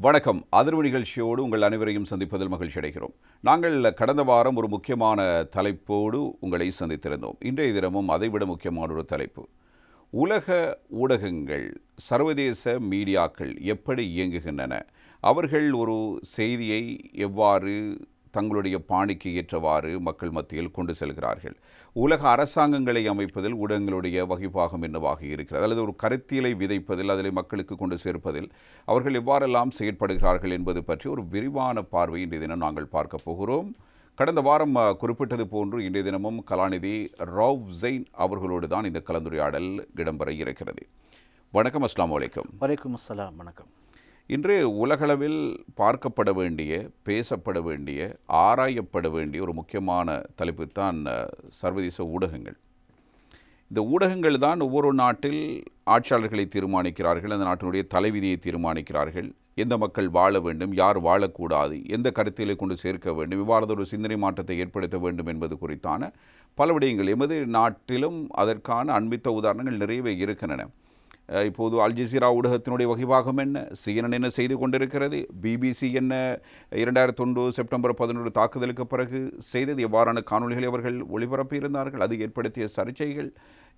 வணக்கம். அதிர்வு நிகழ்ச்சியோடு உங்கள் அனைவரையும் சந்திப்பதில் மகிழ்ச்சி அடைகிறோம். நாங்கள் கடந்த வாரம் ஒரு முக்கியமான தலைப்போடு உங்களை சந்தித்திருந்தோம். இன்றைய தினமும் அதைவிட முக்கியமான ஒரு தலைப்பு. உலக ஊடகங்கள், சர்வதேச மீடியாக்கள் எப்படி இயங்குகின்றன? அவர்கள் ஒரு செய்தியை எவ்வாறு தங்களுடைய பாணிக்கு ஏற்றவாறு மக்கள் மத்தியில் கொண்டு செல்கிறார்கள்? உலக அரசாங்கங்களை அமைப்பதில் ஊடகங்களுடைய வகிபாகம் என்னவாக இருக்கிறது? அல்லது ஒரு கருத்தியலை விதைப்பதில், அதில் மக்களுக்கு கொண்டு சேர்ப்பதில் அவர்கள் எவ்வாறெல்லாம் செயற்படுகிறார்கள் என்பது பற்றி ஒரு விரிவான பார்வை இன்றைய தினம் நாங்கள் பார்க்க போகிறோம். கடந்த வாரம் குறிப்பிட்டது போன்று இன்றைய தினமும் கலாநிதி ரவுஃப் ஜெயின் அவர்களோடு தான் இந்த கலந்துரையாடல் இடம்பெற இருக்கிறது. வணக்கம். அஸ்ஸலாமு அலைக்கும். வலைக்கும் அஸ்ஸலாம். வணக்கம். இன்று உலகளவில் பார்க்கப்பட வேண்டிய, பேசப்பட வேண்டிய, ஆராயப்பட வேண்டிய ஒரு முக்கியமான தலைப்பு தான் சர்வதேச ஊடகங்கள். இந்த ஊடகங்கள் தான் ஒவ்வொரு நாட்டில் ஆட்சியாளர்களை தீர்மானிக்கிறார்கள், அந்த நாட்டினுடைய தலைவிதியை தீர்மானிக்கிறார்கள். எந்த மக்கள் வாழ வேண்டும், யார் வாழக்கூடாது, எந்த கருத்திலே கொண்டு சேர்க்க வேண்டும், இவ்வாறு ஒரு சிந்தனை மாற்றத்தை ஏற்படுத்த வேண்டும் என்பது குறித்தான பல விடயங்கள் எமது நாட்டிலும் அதற்கான அண்மித்த உதாரணங்கள் நிறையவே இருக்கின்றன. இப்போது அல் ஜசீரா ஊடகத்தினுடைய வகிபாகம் என்ன, CNN என்ன செய்து கொண்டிருக்கிறது, BBC என்ன 2001 செப்டம்பர் 11 தாக்குதலுக்கு பிறகு செய்தது, எவ்வாறான காணொலிகளை அவர்கள் ஒளிபரப்பியிருந்தார்கள், அது ஏற்படுத்திய சர்ச்சைகள்,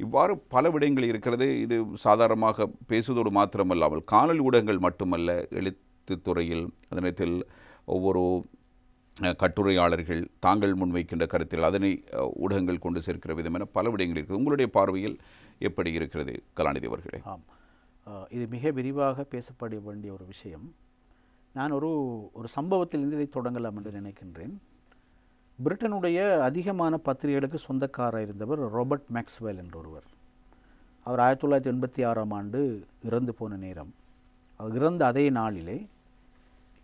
இவ்வாறு பல விடயங்கள் இருக்கிறது. இது சாதாரணமாக பேசுவதோடு மாத்திரமல்லாமல் காணொலி ஊடகங்கள் மட்டுமல்ல, எழுத்துத்துறையில் அதனத்தில் ஒவ்வொரு கட்டுரையாளர்கள் தாங்கள் முன்வைக்கின்ற கருத்தில் அதனை ஊடகங்கள் கொண்டு சேர்க்கிற விதம் என பல விடயங்கள் இருக்குது. உங்களுடைய பார்வையில் எப்படி இருக்கிறது கலாநிதி அவர்களே? இது மிக விரிவாக பேசப்பட வேண்டிய ஒரு விஷயம். நான் ஒரு சம்பவத்திலிருந்து இதை தொடங்கலாம் என்று நினைக்கின்றேன். பிரிட்டனுடைய அதிகமான பத்திரிகைகளுக்கு சொந்தக்காரர் இருந்தவர் ராபர்ட் மேக்ஸ்வெல் என்ற ஒருவர். அவர் 1986ஆம் ஆண்டு இறந்து போன நேரம், அவர் இறந்த அதே நாளிலே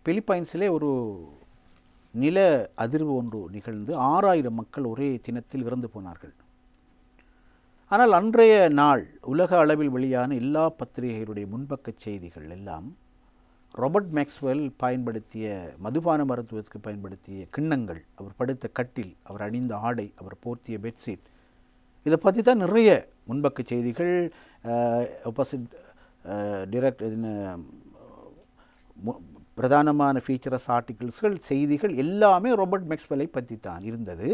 பிலிப்பைன்ஸிலே ஒரு நில அதிர்வு ஒன்று நிகழ்ந்து 6000 மக்கள் ஒரே தினத்தில் இறந்து போனார்கள். ஆனால் அன்றைய நாள் உலக அளவில் வெளியான எல்லா பத்திரிகைகளுடைய முன்பக்க செய்திகள் எல்லாம் ராபர்ட் மேக்ஸ்வெல் பயன்படுத்திய மதுபான மருத்துவத்துக்கு பயன்படுத்திய கிண்ணங்கள், அவர் படுத்த கட்டில், அவர் அணிந்த ஆடை, அவர் போர்த்திய பெட்ஷீட், இதை பற்றி தான் நிறைய முன்பக்க செய்திகள், ஆப்போசிட் டிரெக்ட் பிரதானமான ஃபீச்சரஸ் ஆர்டிகிள்ஸ்கள், செய்திகள் எல்லாமே ராபர்ட் மேக்ஸ்வெல்லை பற்றி தான் இருந்தது.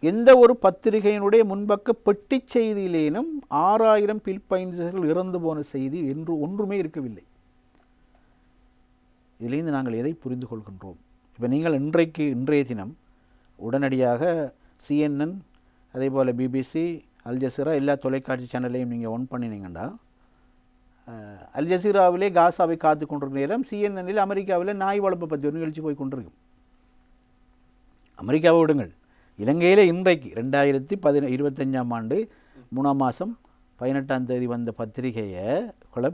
எந்த ஒரு பத்திரிகையினுடைய முன்பக்க பெட்டி செய்தியிலேனும் 6000 பிலிப்பைன்ஸர்கள் இறந்து போன செய்தி என்று ஒன்றுமே இருக்கவில்லை. இதிலிருந்து நாங்கள் எதை புரிந்து கொள்கின்றோம்? இப்போ நீங்கள் இன்றைய தினம் உடனடியாக CNN, அதே போல் BBC, அல் ஜசீரா எல்லா தொலைக்காட்சி சேனலையும் நீங்கள் ஒன் பண்ணினீங்கன்னா, அல் ஜசீராவிலே காசாவை காத்து கொண்டிருக்கிற நேரம் CNN அமெரிக்காவில் நாய் வளர்ப்பை பற்றி ஒரு நிகழ்ச்சி போய் கொண்டிருக்கும். அமெரிக்காவை விடுங்கள், இலங்கையில் இன்றைக்கு 2025ஆம் ஆண்டு 3ஆம் மாதம் 18ஆம் தேதி வந்த பத்திரிகையை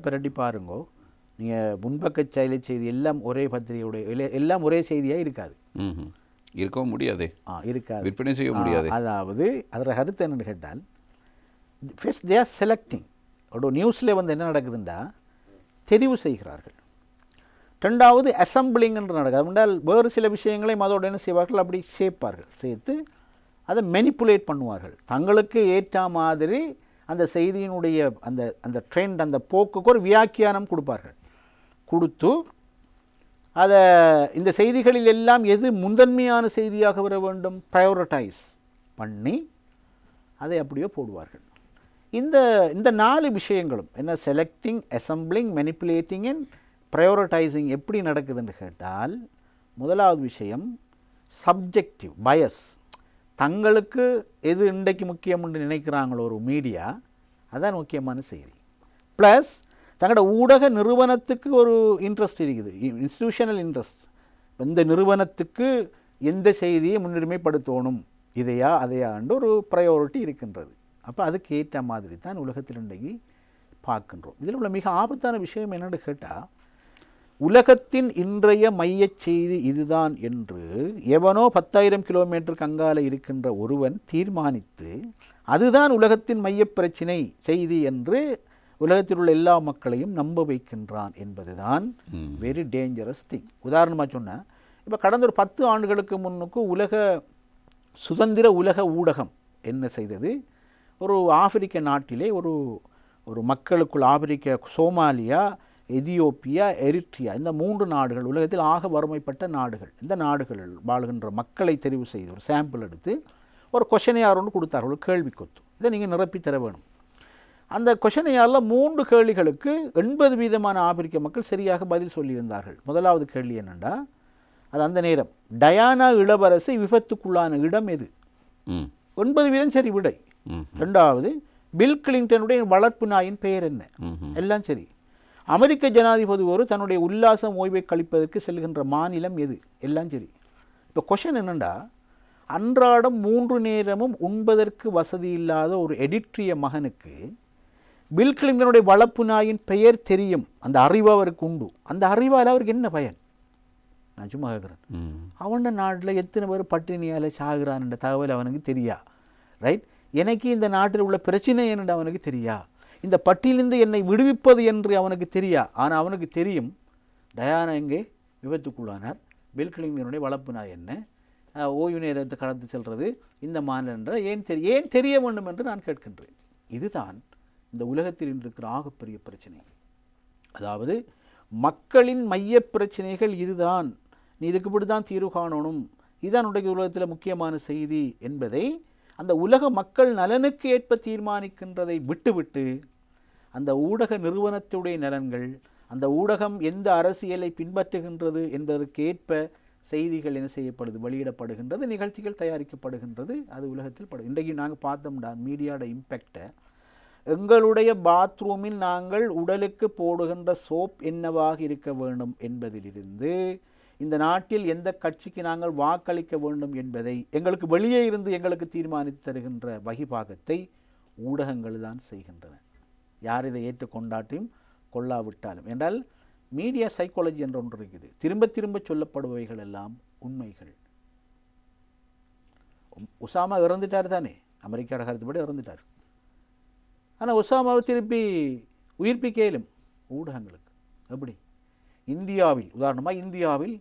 பிரட்டி பாருங்கோ. நீங்கள் முன்பக்க செய்தி எல்லாம் ஒரே பத்திரிகையுடைய எல்லாம் ஒரே செய்தியாக இருக்காது, இருக்கவும் முடியாது, இருக்காது, விற்பனை செய்ய முடியாது. அதாவது அதில் கருத்து என்னென்னு கேட்டால், ஃபர்ஸ்ட் தே ஆர் செலக்டிங். ஒரு நியூஸில் வந்து என்ன நடக்குதுண்டா, தெரிவு செய்கிறார்கள். ரெண்டாவது அசம்பிளிங் என்று நடக்குது. என்றால் வேறு சில விஷயங்களையும் அதோடு என்ன செய்வார்கள், அப்படி சேர்ப்பார்கள், சேர்த்து அதை மெனிப்புலேட் பண்ணுவார்கள். தங்களுக்கு ஏற்ற மாதிரி அந்த செய்தியினுடைய அந்த ட்ரெண்ட், அந்த போக்குக்கு ஒரு வியாக்கியானம் கொடுப்பார்கள். கொடுத்து அதை இந்த செய்திகளில் எல்லாம் எது முதன்மையான செய்தியாக வர வேண்டும் ப்ரையோரிட்டைஸ் பண்ணி அதை அப்படியே போடுவார்கள். இந்த 4 விஷயங்களும் என்ன, செலக்டிங், அசம்பிளிங், மெனிப்புலேட்டிங் அண்ட் ப்ரையோரிட்டைசிங் எப்படி நடக்குதுன்னு கேட்டால், முதலாவது விஷயம் சப்ஜெக்டிவ் பயஸ். தங்களுக்கு எது இன்றைக்கு முக்கியம் என்று நினைக்கிறாங்களோ ஒரு மீடியா, அதான் முக்கியமான செய்தி. ப்ளஸ் தங்களோட ஊடக நிறுவனத்துக்கு ஒரு இன்ட்ரெஸ்ட் இருக்குது, இன்ஸ்டிடியூஷனல் இன்ட்ரெஸ்ட். இந்த நிறுவனத்துக்கு எந்த செய்தியை முன்னுரிமைப்படுத்தணும், இதையா அதையாண்டு ஒரு ப்ரையாரிட்டி இருக்கின்றது. அப்போ அதுக்கு ஏற்ற மாதிரி தான் உலகத்தில் இன்றைக்கு பார்க்கின்றோம். இதில் உள்ள மிக ஆபத்தான விஷயம் என்னென்னு கேட்டால், உலகத்தின் இன்றைய மையச் செய்தி இதுதான் என்று எவனோ 10,000 கிலோமீட்டருக்கு அங்கால இருக்கின்ற ஒருவன் தீர்மானித்து அதுதான் உலகத்தின் மைய பிரச்சினை செய்தி என்று உலகத்தில் உள்ள எல்லா மக்களையும் நம்ப வைக்கின்றான் என்பதுதான் வெரி டேஞ்சரஸ் திங். உதாரணமாக சொன்னால், இப்போ கடந்த ஒரு 10 ஆண்டுகளுக்கு முன்னுக்கு சுதந்திர உலக ஊடகம் என்ன செய்தது, ஒரு ஆப்பிரிக்க நாட்டிலே ஒரு மக்களுக்குள், ஆப்பிரிக்க சோமாலியா எதியோப்பியா, எரிட்ரியா, இந்த 3 நாடுகள் உலகத்தில் ஆக வறுமைப்பட்ட நாடுகள். இந்த நாடுகளில் வாழ்கின்ற மக்களை தெரிவு செய்து ஒரு சாம்பிள் எடுத்து ஒரு கொஷனையார் ஒன்று கொடுத்தார்கள், ஒரு கேள்வி கொத்து. இதை நீங்கள் நிரப்பி தர வேணும். அந்த கொஷனையாரில் 3 கேள்விகளுக்கு 80% ஆப்பிரிக்க மக்கள் சரியாக பதில் சொல்லியிருந்தார்கள். முதலாவது கேள்வி என்னென்னா, அது அந்த நேரம் டயானா இளவரசி விபத்துக்குள்ளான இடம் எது? 9% சரி விடை. ரெண்டாவது, பில் கிளின்டனுடைய வளர்ப்பு நாயின் பெயர் என்ன? எல்லாம் சரி. அமெரிக்க ஜனாதிபதி ஒரு தன்னுடைய உல்லாச ஓய்வை கழிப்பதற்கு செல்கின்ற மாநிலம் எது? எல்லாம் சரி. இப்போ கொஷன் என்னென்னா, அன்றாடம் 3 நேரமும் உண்பதற்கு வசதி இல்லாத ஒரு எடிட்ரிய மகனுக்கு பில் கிளின்டனுடைய வளர்ப்பு நாயின் பெயர் தெரியும், அந்த அறிவு அவருக்கு உண்டு. அந்த அறிவால் அவருக்கு என்ன பயன்? நான் சும்மா கேட்குறேன். அவன நாட்டில் எத்தனை பேர் பட்டினியால் சாகுறான்ன்ற தகவல் அவனுக்கு தெரியா? ரைட். எனக்கு இந்த நாட்டில் உள்ள பிரச்சனை என்று அவனுக்கு தெரியா? இந்த பட்டியலிருந்து என்னை விடுவிப்பது என்று அவனுக்கு தெரியா? ஆனால் அவனுக்கு தெரியும், டயானா எங்கே விபத்துக்குள்ளானார், பில் கிளின்டனுடைய வளர்ப்பு நாய் என்ன, ஓய்வு நேரத்தை கடந்து செல்வது இந்த மாநிலம் என்ற ஏன் தெரிய வேண்டும் என்று நான் கேட்கின்றேன். இதுதான் இந்த உலகத்தில் இருக்கிற ஆகப்பெரிய பிரச்சனை. அதாவது மக்களின் மைய பிரச்சனைகள் இதுதான், நீ இதுக்கு இப்படி தான் தீர்வு காணணும், இதுதான் உடைய உலகத்தில் முக்கியமான செய்தி என்பதை அந்த உலக மக்கள் நலனுக்கு ஏற்ப தீர்மானிக்கின்றதை விட்டுவிட்டு அந்த ஊடக நிறுவனத்துடைய நலன்கள், அந்த ஊடகம் எந்த அரசியலை பின்பற்றுகின்றது என்பதற்கு ஏற்ப செய்திகள் என்ன செய்யப்படுது, வெளியிடப்படுகின்றது, நிகழ்ச்சிகள் தயாரிக்கப்படுகின்றது. அது உலகத்தில் இன்றைக்கு நாங்கள் பார்த்தோம்டா மீடியாவோட இம்பேக்டை. எங்களுடைய பாத்ரூமில் நாங்கள் உடலுக்கு போடுகின்ற சோப் என்னவாக இருக்க வேண்டும் என்பதிலிருந்து இந்த நாட்டில் எந்த கட்சிக்கு நாங்கள் வாக்களிக்க வேண்டும் என்பதை எங்களுக்கு வெளியே இருந்து எங்களுக்கு தீர்மானித்து தருகின்ற வகிபாகத்தை ஊடகங்கள் தான் செய்கின்றன. யார் இதை ஏற்றுக்கொண்டாட்டையும் கொள்ளாவிட்டாலும். என்றால் மீடியா சைக்காலஜி என்ற ஒன்று இருக்குது. திரும்ப திரும்ப சொல்லப்படுபவைகள் எல்லாம் உண்மைகள். உசாமா இறந்துட்டார் தானே, அமெரிக்காவோட கருத்துப்படி இறந்துட்டார். ஆனால் உசாமாவை திருப்பி உயிர்ப்பிக்கலும் ஊடகங்களுக்கு. எப்படி? இந்தியாவில் உதாரணமாக இந்தியாவில்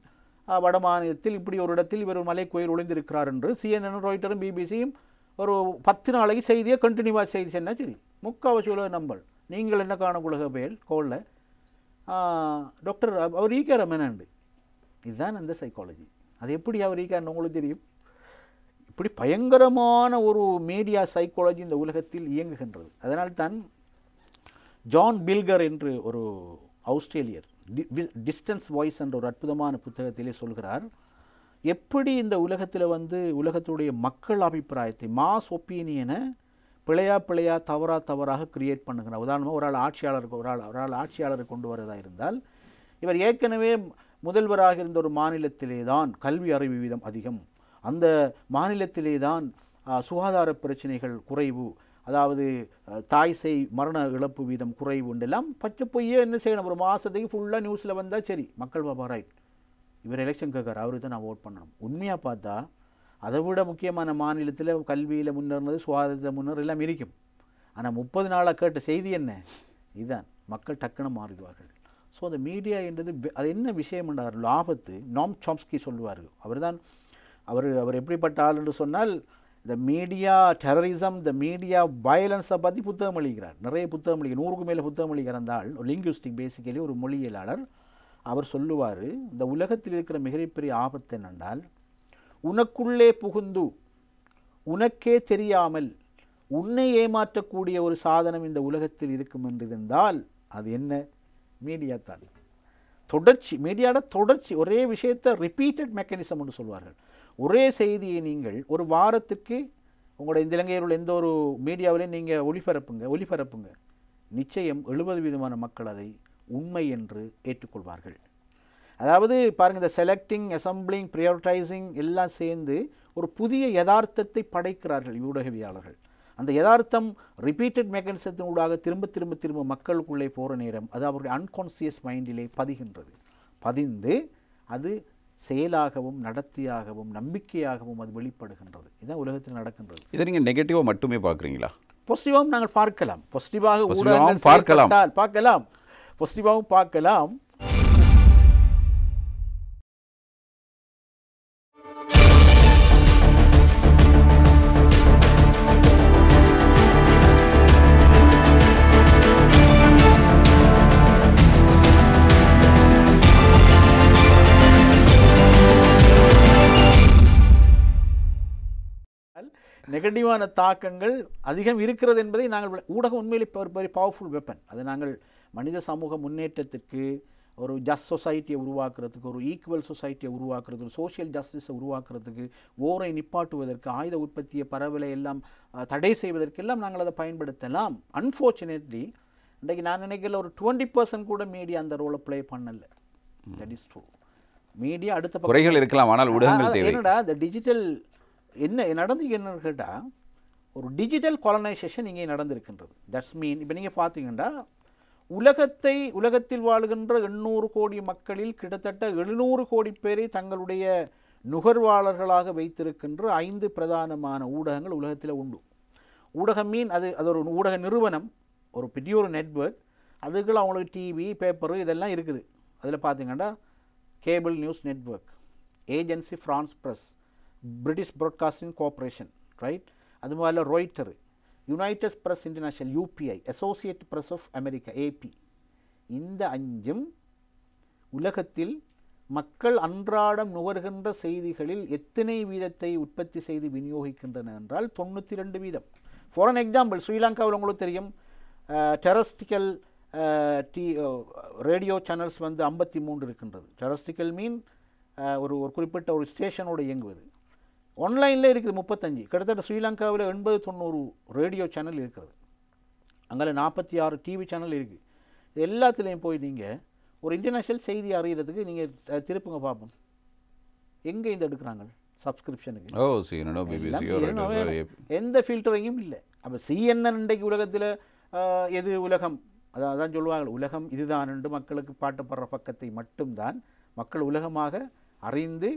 வட மாநிலத்தில் இப்படி ஒரு இடத்தில் இவர் மலை கோயில் ஒளிந்திருக்கிறார் என்று CNN, ராய்ட்டரும், பிபிசியும் ஒரு 10 நாளைக்கு செய்தியை கண்டினியூவாக செய்தி சொன்னால் சரி, முக்கால்வாசி உலக நம்பல். நீங்கள் என்ன காண உலக பேல் கோலில் டாக்டர் அவர் ஈக்கார மெனண்டு. இதுதான் அந்த சைக்காலஜி. அது எப்படி அவர் ஈக்காரன்னு உங்களுக்கு தெரியும். இப்படி பயங்கரமான ஒரு மீடியா சைக்காலஜி இந்த உலகத்தில் இயங்குகின்றது. அதனால்தான் ஜான் பில்கர் என்று ஒரு ஆஸ்திரேலியர் டிஸ்டன்ஸ் வாய்ஸ் என்ற ஒரு அற்புதமான புத்தகத்திலே சொல்கிறார், எப்படி இந்த உலகத்தில் உலகத்துடைய மக்கள் அபிப்பிராயத்தை மாஸ் ஒப்பீனியனை பிழையா தவறாக கிரியேட் பண்ணுகிறார். உதாரணமாக ஒரு ஆள் ஆட்சியாளரை கொண்டு வரதாக இருந்தால், இவர் ஏற்கனவே முதல்வராக இருந்த ஒரு மாநிலத்திலே தான் கல்வி அறிவு வீதம் அதிகம், அந்த மாநிலத்திலே தான் சுகாதார பிரச்சனைகள் குறைவு, அதாவது தாய் சேய் மரண இழப்பு வீதம் குறைவு என்றெல்லாம் பச்சை பொய்யே என்ன செய்யணும், ஒரு மாதத்துக்கு ஃபுல்லாக நியூஸில் வந்தால் சரி, மக்கள் பாப்பா ரைட் இவர் எலெக்ஷன் கேட்குறாரு, அவருக்கு தான் நான் ஓட் பண்ணணும். உண்மையாக பார்த்தா அதை விட முக்கியமான மாநிலத்தில் கல்வியில் முன்னேறினது, சுகாதாரத்தில் முன்னேற எல்லாம் இருக்கும். ஆனால் 30 நாளாக கேட்ட செய்தி என்ன? இதுதான். மக்கள் டக்குன்னு மாறிடுவார்கள். ஸோ அந்த மீடியா என்றது அது என்ன விஷயம் என்றார் ஆபத்து. நோம் சாம்ஸ்கி சொல்லுவார். அவர் எப்படிப்பட்ட ஆள் என்று சொன்னால், இந்த மீடியா டெரரிசம், இந்த மீடியா வயலன்ஸை பற்றி புத்தகம் அளிக்கிறார். நிறைய புத்தகம் அளிக்கிறார், 100க்கு மேலே புத்தகம் அளிக்கிற இருந்தால் ஒரு லிங்குவிஸ்டிக், பேசிக்கலி ஒரு மொழியியலாளர். அவர் சொல்லுவார், இந்த உலகத்தில் இருக்கிற மிகப்பெரிய ஆபத்து என்னென்றால், உனக்குள்ளே புகுந்து உனக்கே தெரியாமல் உன்னை ஏமாற்றக்கூடிய ஒரு சாதனம் இந்த உலகத்தில் இருக்கும் என்றிருந்தால் அது என்ன? மீடியா தான். தொடர்ச்சி, மீடியாவோட தொடர்ச்சி, ஒரே விஷயத்தை ரிப்பீட்டட் மெக்கானிசம் என்று சொல்வார்கள். ஒரே செய்தியை நீங்கள் ஒரு வாரத்துக்கு உங்களுடைய இந்த இலங்கையில் உள்ள எந்த ஒரு மீடியாவிலையும் நீங்கள் ஒளிபரப்புங்க, நிச்சயம் 70% மக்கள் அதை உண்மை என்று ஏற்றுக்கொள்வார்கள். அதாவது பாருங்கள், இந்த செலக்டிங், அசம்பிளிங், ப்ரையாரிட்டைசிங் எல்லாம் சேர்ந்து ஒரு புதிய யதார்த்தத்தை படைக்கிறார்கள் ஊடகவியாளர்கள். அந்த யதார்த்தம் ரிப்பீட்டட் மெக்கானிசத்தினூடாக திரும்ப மக்களுக்குள்ளே போகிற நேரம் அது அவருடைய அன்கான்சியஸ் மைண்டிலே பதிந்து அது செயலாகவும் நடத்தியாகவும் நம்பிக்கையாகவும் அது வெளிப்படுகின்றது. இதுதான் உலகத்தில் நடக்கின்றது. இதை நீங்கள் நெகட்டிவாக மட்டுமே பார்க்குறீங்களா? பாசிட்டிவாகவும் நாங்கள் பார்க்கலாம். பாசிட்டிவாக ஊடகங்கள் பார்க்கலாம், பாசிட்டிவாகவும் பார்க்கலாம். நெகட்டிவான தாக்கங்கள் அதிகம் இருக்கிறது என்பதை நாங்கள் ஊடகம் உண்மையிலே ஒரு வெரி பவர்ஃபுல் வெப்பன். அதை நாங்கள் மனித சமூக முன்னேற்றத்திற்கு, ஒரு ஜஸ்ட் சொசைட்டியை உருவாக்குறதுக்கு, ஒரு ஈக்குவல் சொசைட்டியை உருவாக்குறதுக்கு, சோஷியல் ஜஸ்டிஸை உருவாக்குறதுக்கு, ஓரை நிப்பாட்டுவதற்கு, ஆயுத உற்பத்தியை பரவலை எல்லாம் தடை செய்வதற்கெல்லாம் நாங்கள் அதை பயன்படுத்தலாம். அன்ஃபார்ச்சுனேட்லி இன்றைக்கு நான் நினைக்கல ஒரு 20% கூட மீடியா அந்த ரோலை ப்ளே பண்ணலை. That is true. மீடியா அடுத்த குறைகள் இருக்கலாம், ஆனால் ஊடகங்கள் தேவை. என்னடா இந்த டிஜிட்டல் என்ன நடந்து என்னன்னு கேட்டால் ஒரு டிஜிட்டல் கொலனைசேஷன் இங்கே நடந்திருக்கின்றது. தட்ஸ் மீன் இப்போ நீங்கள் பார்த்தீங்கன்னா உலகத்தில் வாழுகின்ற 800 கோடி மக்களில் கிட்டத்தட்ட 700 கோடி பேரை தங்களுடைய நுகர்வாளர்களாக வைத்திருக்கின்ற 5 பிரதானமான ஊடகங்கள் உலகத்தில் உண்டு. ஊடகம் மீன் அது ஒரு ஊடக நிறுவனம், ஒரு பெரிய ஒரு நெட்வொர்க். அதுக்குள்ள அவங்களுக்கு டிவி, பேப்பரு இதெல்லாம் இருக்குது. அதில் பார்த்தீங்கன்னா cable news network, agency France press, British broadcasting corporation, right, அது மாதிரி Reuter, united press international, UPI, associate press of America, AP. இந்த 5ம் உலகத்தில் மக்கள் அன்றாடம் நுகர்கின்ற செய்திகளில் எத்தனை வீதத்தை உற்பத்தி செய்து விநியோகிக்கின்றன என்றால் 92%. ஃபார் அன் எக்ஸாம்பிள், ஸ்ரீலங்காவில் உங்களுக்கு தெரியும் டெரஸ்டிக்கல் ரேடியோ சேனல்ஸ் வந்து 53 இருக்கின்றது. டெரஸ்டிக்கல் மீன் ஒரு குறிப்பிட்ட ஒரு ஸ்டேஷனோடு இயங்குவது. ஆன்லைனில் இருக்குது 35. கிட்டத்தட்ட ஸ்ரீலங்காவில் 80-90 ரேடியோ சேனல் இருக்கிறது. அங்கே 46 டிவி சேனல் இருக்குது. இது எல்லாத்துலேயும் போய் நீங்கள் ஒரு இன்டர்நேஷ்னல் செய்தி அறிகிறதுக்கு நீங்கள் திருப்புங்க பார்ப்போம், எங்கே இந்த எடுக்கிறாங்க சப்ஸ்கிரிப்ஷனுக்கு. எந்த ஃபில்டரிங்கும் இல்லை. அப்போ CNN இன்றைக்கு உலகத்தில் எது உலகம், அதான் சொல்லுவாங்க, உலகம் இதுதான் என்று மக்களுக்கு பாட்டப்படுற பக்கத்தை மட்டும்தான் மக்கள் உலகமாக அறிந்து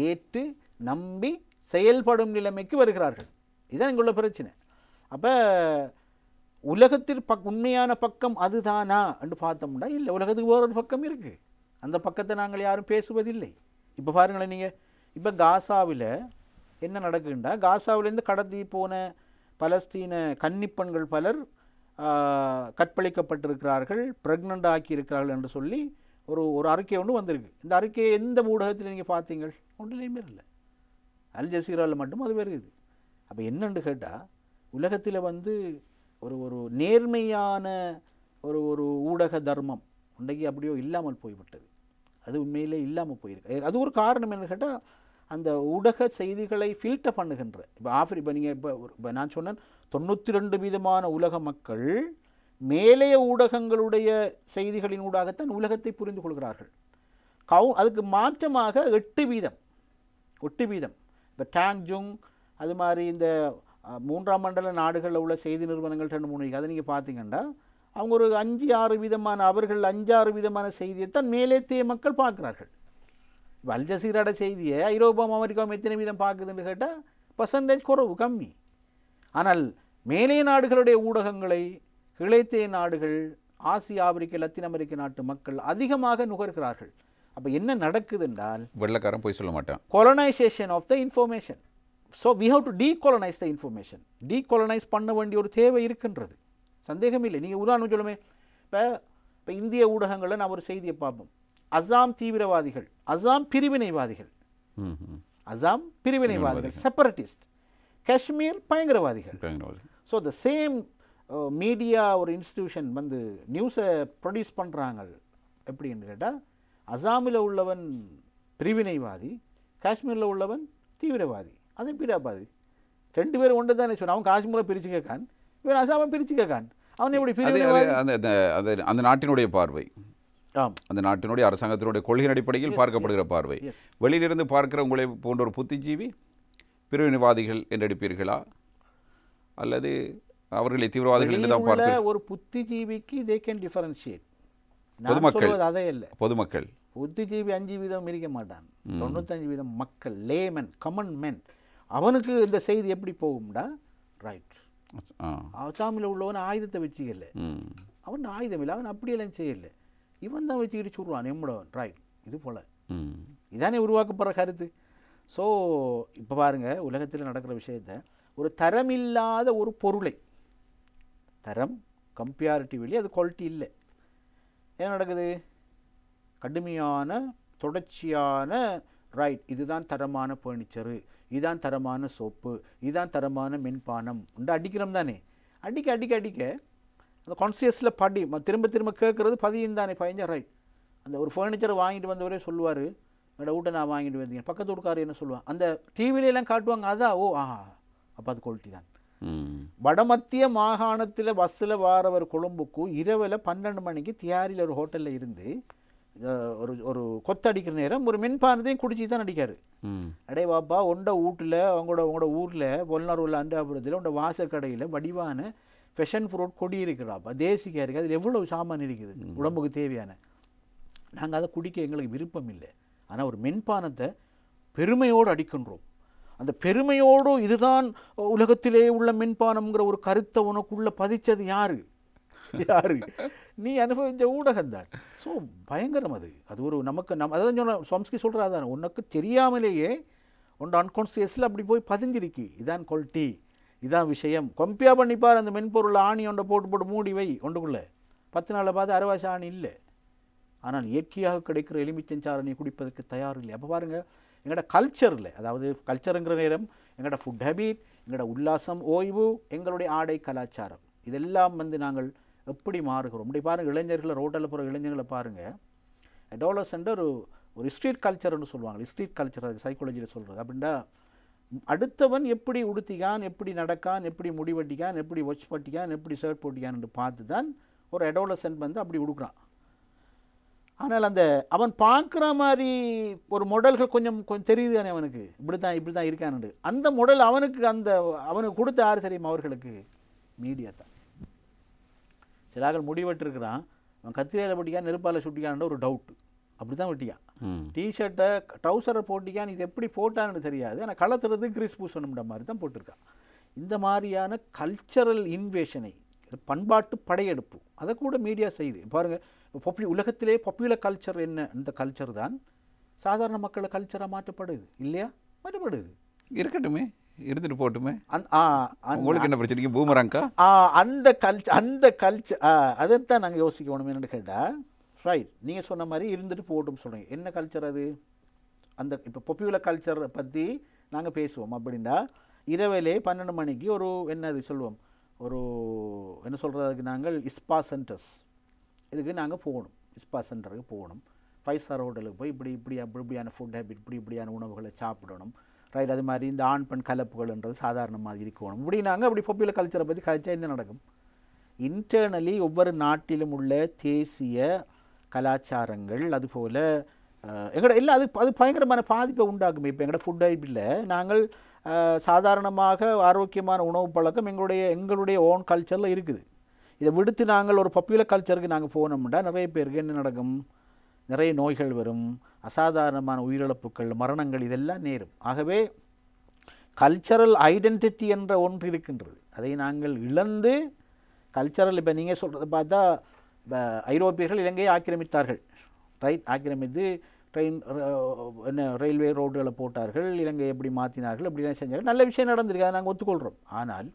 ஏற்று நம்பி செயல்படும் நிலைமைக்கு வருகிறார்கள். இதுதான் இங்குள்ள பிரச்சனை. அப்போ உலகத்தில் உண்மையான பக்கம் அதுதானா என்று பார்த்தோம்னா இல்லை, உலகத்துக்கு வேறொரு பக்கம் இருக்குது. அந்த பக்கத்தை நாங்கள் யாரும் பேசுவதில்லை. இப்போ பாருங்களேன், நீங்கள் இப்போ காசாவில் என்ன நடக்குதுண்டா, காசாவிலேருந்து கடத்தி போன பலஸ்தீன கன்னிப்பெண்கள் பலர் கற்பழிக்கப்பட்டிருக்கிறார்கள், ப்ரெக்னென்ட் ஆக்கியிருக்கிறார்கள் என்று சொல்லி ஒரு அறிக்கை ஒன்று வந்திருக்கு. இந்த அறிக்கையை எந்த ஊடகத்தில் நீங்கள் பார்த்தீங்கள்? ஒன்றிலையுமே இல்லை. அல் ஜசீராவில் மட்டும் அது வருது. அப்போ என்னென்று கேட்டால் உலகத்தில் வந்து ஒரு நேர்மையான ஒரு ஊடக தர்மம் இன்றைக்கு அப்படியோ இல்லாமல் போய்விட்டது. அது உண்மையிலே இல்லாமல் போயிருக்கு. அது ஒரு காரணம் என்ன கேட்டால் அந்த ஊடக செய்திகளை ஃபில்டர் பண்ணுகின்ற இப்போ நீங்கள் இப்போ நான் சொன்னேன் 92% உலக மக்கள் மேலைய ஊடகங்களுடைய செய்திகளின் ஊடாகத்தான் உலகத்தை புரிந்து கொள்கிறார்கள். அதுக்கு மாற்றமாக 8% இப்போ டாங்ஜுங் அது மாதிரி இந்த 3ஆம் மண்டல நாடுகளில் உள்ள செய்தி நிறுவனங்கள் 2-3 அதை நீங்கள் பார்த்தீங்கன்னா அவங்க ஒரு 5-6% அவர்கள் 5-6% செய்தியைத்தான் மேலேத்திய மக்கள் பார்க்குறார்கள். இப்போ அல் ஜசீராட செய்தியை ஐரோப்பாவும் அமெரிக்காவும் எத்தனை வீதம் பார்க்குதுன்னு கேட்டால் பர்சன்டேஜ் குறைவு, கம்மி. ஆனால் மேலைய நாடுகளுடைய ஊடகங்களை கிழத்தே நாடுகள், ஆசியா, ஆப்பிரிக்க, லத்தீன் அமெரிக்க நாட்டு மக்கள் அதிகமாக நுகர்கிறார்கள். அப்போ என்ன நடக்குது என்றால் வெள்ளக்காரன் போய் சொல்ல மாட்டான், colonisation of the information. So we have to decolonise the information. Decolonise பண்ண வேண்டிய ஒரு தேவை இருக்கின்றது, சந்தேகம் இல்லை. நீங்கள் உதாரணம் சொல்லுமே, இப்போ இந்திய ஊடகங்களில் நான் ஒரு செய்தியை பார்ப்போம், அசாம் தீவிரவாதிகள், அசாம் பிரிவினைவாதிகள், அசாம் பிரிவினைவாதிகள் செப்பரட்டிஸ்ட், காஷ்மீர் பயங்கரவாதிகள். ஸோ த சேம் மீடியா ஒரு இன்ஸ்டிடியூஷன் வந்து நியூஸை ப்ரொடியூஸ் பண்ணுறாங்க. எப்படின்னு கேட்டால் அசாமில் உள்ளவன் பிரிவினைவாதி, காஷ்மீரில் உள்ளவன் தீவிரவாதி. அது பிரிவாதி 2 பேரும் ஒன்று தானே சொன்ன. அவன் காஷ்மீரை பிரித்து கேட்கான், இவன் அசாமை பிரித்து கேட்கான். அவன் எப்படி பிரிவினைவாதி? அந்த நாட்டினுடைய பார்வை, அந்த நாட்டினுடைய அரசாங்கத்தினுடைய கொள்கை அடிப்படையில் பார்க்கப்படுகிற பார்வை. வெளியிலிருந்து பார்க்கிற உங்களை போன்ற ஒரு புத்திஜீவி பிரிவினைவாதிகள் என்று எடுப்பீர்களா, அல்லது அவர்களை தீவிரவாதிகள் என்று தான் பார்ப்பீர்கள்? ஒரு புத்திஜீவிக்கு they can differentiate. பொதுமக்கள், அதே இல்லை, பொதுமக்கள் புத்திஜீவி 5% இருக்க மாட்டான், 95% மக்கள், லேமன், கமன் மென். அவனுக்கு இந்த செய்தி எப்படி போகும்டா, ரைட். அசாமில் உள்ளவன் ஆயுதத்தை வச்சுக்கல, அவன் ஆயுதம் இல்லை, அவன் அப்படியெல்லாம் செய்யலை, இவன் தான் வச்சுக்கிட்டு சொல்லுவான் எம்மடவன், ரைட். இது போல் இதானே உருவாக்கப்படுற கருத்து. ஸோ இப்போ பாருங்கள், உலகத்தில் நடக்கிற விஷயத்தை ஒரு தரமில்லாத ஒரு பொருளை, தரம் கம்பேரிட்டிவ்லி அது குவாலிட்டி இல்லை, என்ன நடக்குது, கடுமையான தொடர்ச்சியான ரைட் இதுதான் தரமான ஃபர்னிச்சரு, இதான் தரமான சோப்பு, இதான் தரமான மின்பானம் உண்டு அடிக்கிறோம் தானே. அடிக்க அடிக்க அடிக்க அந்த கான்சியஸில் திரும்ப திரும்ப கேட்குறது பதியும் தானே பயஞ்சா. ரைட். அந்த ஒரு ஃபர்னிச்சரை வாங்கிட்டு வந்தவரே சொல்லுவார், என்னோட வீட்டை நான் வாங்கிட்டு வந்தீங்க. பக்கத்து வீட்டுக்காரர் என்ன சொல்லுவாங்க, அந்த டிவிலெலாம் காட்டுவாங்க, அதான் ஓ ஆஹா அப்போ அது குவாலிட்டி தான். வடமத்திய மாகாணத்தில் பஸ்ஸில் வாரவர் கொழும்புக்கு இரவில் 12 மணிக்கு தியாரியில் ஒரு ஹோட்டலில் இருந்து ஒரு ஒரு கொத்தடிக்கிற நேரம் ஒரு மின்பானத்தையும் குடிச்சு தான் அடிக்காரு. அடே வாப்பா உண்ட வீட்டில் உங்களோட ஊரில் பொல்னாரூரில் அண்டாபுரத்தில் உண்ட வாசல் கடையில் வடிவான ஃபெஷன் ஃப்ரூட் கொடி இருக்கிறாப்பா, தேசிக்காக இருக்குது, அதில் எவ்வளவு சாமான் இருக்குது உடம்புக்கு தேவையான. நாங்கள் அதை குடிக்க எங்களுக்கு விருப்பம் இல்லை. ஆனால் ஒரு மின்பானத்தை பெருமையோடு அடிக்கின்றோம். அந்த பெருமையோடு இதுதான் உலகத்திலே உள்ள மின்பானம்ங்கிற ஒரு கருத்தை உனக்குள்ளே பதிச்சது யாரு? நீ அனுபவித்த ஊடகம்தான். ஸோ பயங்கரம் அது. அது ஒரு நமக்கு அதான் சொன்ன சோம்ஸ்கி சொல்கிறாதான், உனக்கு தெரியாமலேயே உன்னோட அன்கான்சியஸில் அப்படி போய் பதிஞ்சிருக்கு. இதான் குவாலிட்டி, இதான் விஷயம். கம்பேர் பண்ணிப்பார். அந்த மென்பொருள் ஆணி ஒன்றை போட்டு மூடி வை ஒன்றுக்குள்ளே 10 நாளில் பார்த்து அரவாசி ஆணி இல்லை. ஆனால் இயற்கையாக கிடைக்கிற எலுமிச்சஞ்சாரணி குடிப்பதற்கு தயார் இல்லை. அப்போ பாருங்கள், எங்களோட கல்ச்சரில், அதாவது கல்ச்சருங்கிற நேரம் எங்களோட ஃபுட் ஹேபிட், எங்களோட உல்லாசம், ஓய்வு, எங்களுடைய ஆடை கலாச்சாரம், இதெல்லாம் நாங்கள் எப்படி மாறுகிறோம். இப்படி பாருங்கள், இளைஞர்களை ரோட்டில் போகிற இளைஞர்களை பாருங்கள். அடாலசன்ட் ஒரு ஸ்ட்ரீட் கல்ச்சர்னு சொல்லுவாங்க. ஸ்ட்ரீட் கல்ச்சர் அதுக்கு சைக்காலஜியில் சொல்கிறது. அப்படின்னா அடுத்தவன் எப்படி உடுத்திக்கான், எப்படி நடக்கான், எப்படி முடிவட்டிக்கான், எப்படி வாட்ச் பட்டிக்கான், எப்படி ஷர்ட் போட்டிக்கான்னு பார்த்து தான் ஒரு அடாலசன்ட் அப்படி உடுக்குறான். ஆனால் அந்த அவன் பார்க்குற மாதிரி ஒரு மாடல்கள் கொஞ்சம் தெரியுது தானே அவனுக்கு, இப்படி தான் இருக்கான்னு. அந்த மாடல் அவனுக்கு கொடுத்த யார் தெரியுமா? அவர்களுக்கு மீடியா தான். சிலாக்கள் முடிவெட்டுருக்கிறான், அவன் கத்திரியில் வெட்டிக்கான், நெருப்பால் சுட்டிக்கான்ற ஒரு டவுட்டு. அப்படி தான் வெட்டிக்கான். டிஷர்ட்டை ட்ரௌசரை போட்டிக்கான், இது எப்படி போட்டான்னு தெரியாது, ஆனால் களத்துறது கிரீஸ் பூசணுன்ற மாதிரி தான் போட்டிருக்கான். இந்த மாதிரியான கல்ச்சரல் இன்வேஷனை, பண்பாட்டு படையெடுப்பு, அதை கூட மீடியா செய்யுது. பாருங்கள், உலகத்திலே பாப்புலர் கல்ச்சர் என்ன, இந்த கல்ச்சர் தான் சாதாரண மக்களை கல்ச்சராக மாற்றப்படுது இல்லையா? மாற்றப்படுது. இருக்கட்டுமே, இருந்துட்டு போட்டுமே. உங்களுக்கு என்ன பிரச்சனைக்கு பூமராங்கா அந்த கல்ச்சர் அதைத்தான் நாங்கள் யோசிக்கணும். என்னென்னு கேட்டால், ரைட், நீங்கள் சொன்ன மாதிரி இருந்துட்டு போட்டும் சொல்கிறீங்க. என்ன கல்ச்சர் அது? அந்த இப்போ பாப்புலர் கல்ச்சரை பற்றி நாங்கள் பேசுவோம். அப்படின்னா இரவிலே 12 மணிக்கு ஒரு என்னது சொல்லுவோம், ஒரு என்ன சொல்கிறதுக்கு நாங்கள் இஸ்பா சென்டர்ஸ், இதுக்கு நாங்கள் போகணும். இஸ்பா சென்டருக்கு போகணும், 5 ஸ்டார் ஹோட்டலுக்கு போய் இப்படியான ஃபுட் ஹேபிட், இப்படியான உணவுகளை சாப்பிடணும். ரைட். அது மாதிரி இந்த ஆண் பெண் கலப்புகள்ன்றது சாதாரணமாக இருக்கணும். இப்படி நாங்கள் அப்படி பாப்புலர் கல்ச்சரை பற்றி கழிச்சா என்ன நடக்கும்? இன்டர்னலி ஒவ்வொரு நாட்டிலும் உள்ள தேசிய கலாச்சாரங்கள், அதுபோல் எங்களோட எல்லாம் அது பயங்கரமான பாதிப்பை உண்டாக்கும். இப்போ எங்களோட ஃபுட் ஹேபிட்டில் நாங்கள் சாதாரணமாக ஆரோக்கியமான உணவு பழக்கம் எங்களுடைய ஓன் கல்ச்சரில் இருக்குது. இதை விடுத்து நாங்கள் ஒரு பாப்புலர் கல்ச்சருக்கு நாங்கள் போனோம்னா நிறைய பேருக்கு என்ன நடக்கும்? நிறைய நோய்கள் வரும், அசாதாரணமான உயிரிழப்புகள், மரணங்கள், இதெல்லாம் நேரும். ஆகவே கல்ச்சரல் ஐடென்டிட்டி என்ற ஒன்று இருக்கின்றது. அதை நாங்கள் இழந்து கல்ச்சரல், இப்போ நீங்கள் சொல்கிறத பார்த்தா ஐரோப்பியர்கள் இலங்கையை ஆக்கிரமித்தார்கள். ரைட். ஆக்கிரமித்து ரயில்வே ரோடுகளை போட்டார்கள், இலங்கையை எப்படி மாற்றினார்கள், எப்படிலாம் செஞ்சார்கள். நல்ல விஷயம் நடந்திருக்கு, அதை நாங்கள் ஒத்துக்கொள்கிறோம். ஆனால்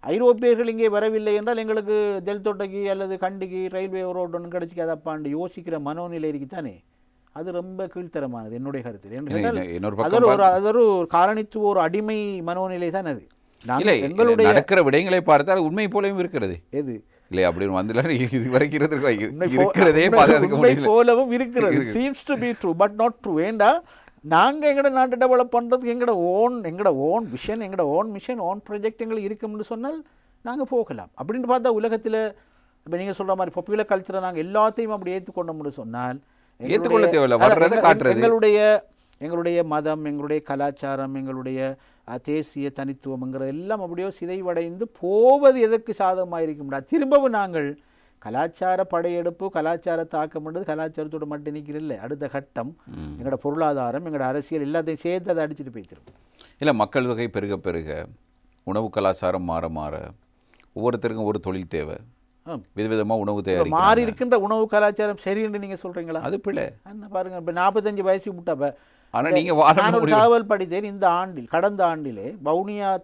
ஐரோப்பியர்கள் இங்கே வரவில்லை என்றால் எங்களுக்கு தெல்தொட்டைக்கு அல்லது கண்டிக்கு ரயில்வே ரோடு ஒன்று கிடச்சிக்காதப்பாண்டு யோசிக்கிற மனோநிலை இருக்குத்தானே, அது ரொம்ப கீழ்த்தரமானது என்னுடைய கருத்தில். அது ஒரு காரணித்துவ ஒரு அடிமை மனோநிலை தான் அது. எங்களுடைய நடக்கிற விடயங்களை பார்த்தால் உண்மை போலவும் இருக்கிறது. எது இல்லை அப்படின்னு வந்து இது வரைக்கும் போலவும் இருக்கிறது. Seems to be true but not true. ஏண்டா நாங்கள் எங்களோட நாட்டை டெவலப் பண்ணுறதுக்கு எங்களோட ஓன் விஷன், எங்களோட ஓன் மிஷன், ஓன் ப்ராஜெக்ட் எங்களுக்கு இருக்கும்னு சொன்னால் நாங்கள் போகலாம். அப்படின்ட்டு பார்த்தா உலகத்தில் இப்போ நீங்கள் சொல்கிற மாதிரி பாப்புலர் கல்ச்சரை நாங்கள் எல்லாத்தையும் அப்படி ஏற்றுக்கொண்டோம்னு சொன்னால் ஏற்றுக்கொள்ள தேவையில்லை. எங்களுடைய மதம், எங்களுடைய கலாச்சாரம், எங்களுடைய தேசிய தனித்துவம்ங்கிறது எல்லாம் அப்படியோ சிதைவடைந்து போவது எதற்கு சாதகமாக இருக்க முடியாது. திரும்பவும் நாங்கள் கலாச்சார படையெடுப்பு, கலாச்சார தாக்கம் பண்ணுறது கலாச்சாரத்தோடு மட்டும் நிற்கிறதில்லை. அடுத்த கட்டம் எங்களோட பொருளாதாரம், எங்களோட அரசியல் எல்லாத்தையும் சேர்த்து அதை அடிச்சுட்டு போய்த்திரும். இல்லை, மக்கள் தொகை பெருக பெருக உணவு கலாச்சாரம் மாற மாற ஒவ்வொருத்தருக்கும் ஒரு தொழில் தேவை, விதவிதமாக உணவு தேவை. மாறி இருக்கின்ற உணவு கலாச்சாரம் சரின்னு நீங்கள் சொல்கிறீங்களா? அது பிள்ளை என்ன பாருங்கள், இப்போ 45 வயசுக்கு விட்டாப்ப. ஆனால் நீங்கள் நான் ஒரு தகவல் படித்தேன். இந்த ஆண்டில், கடந்த ஆண்டிலே வவுனியாட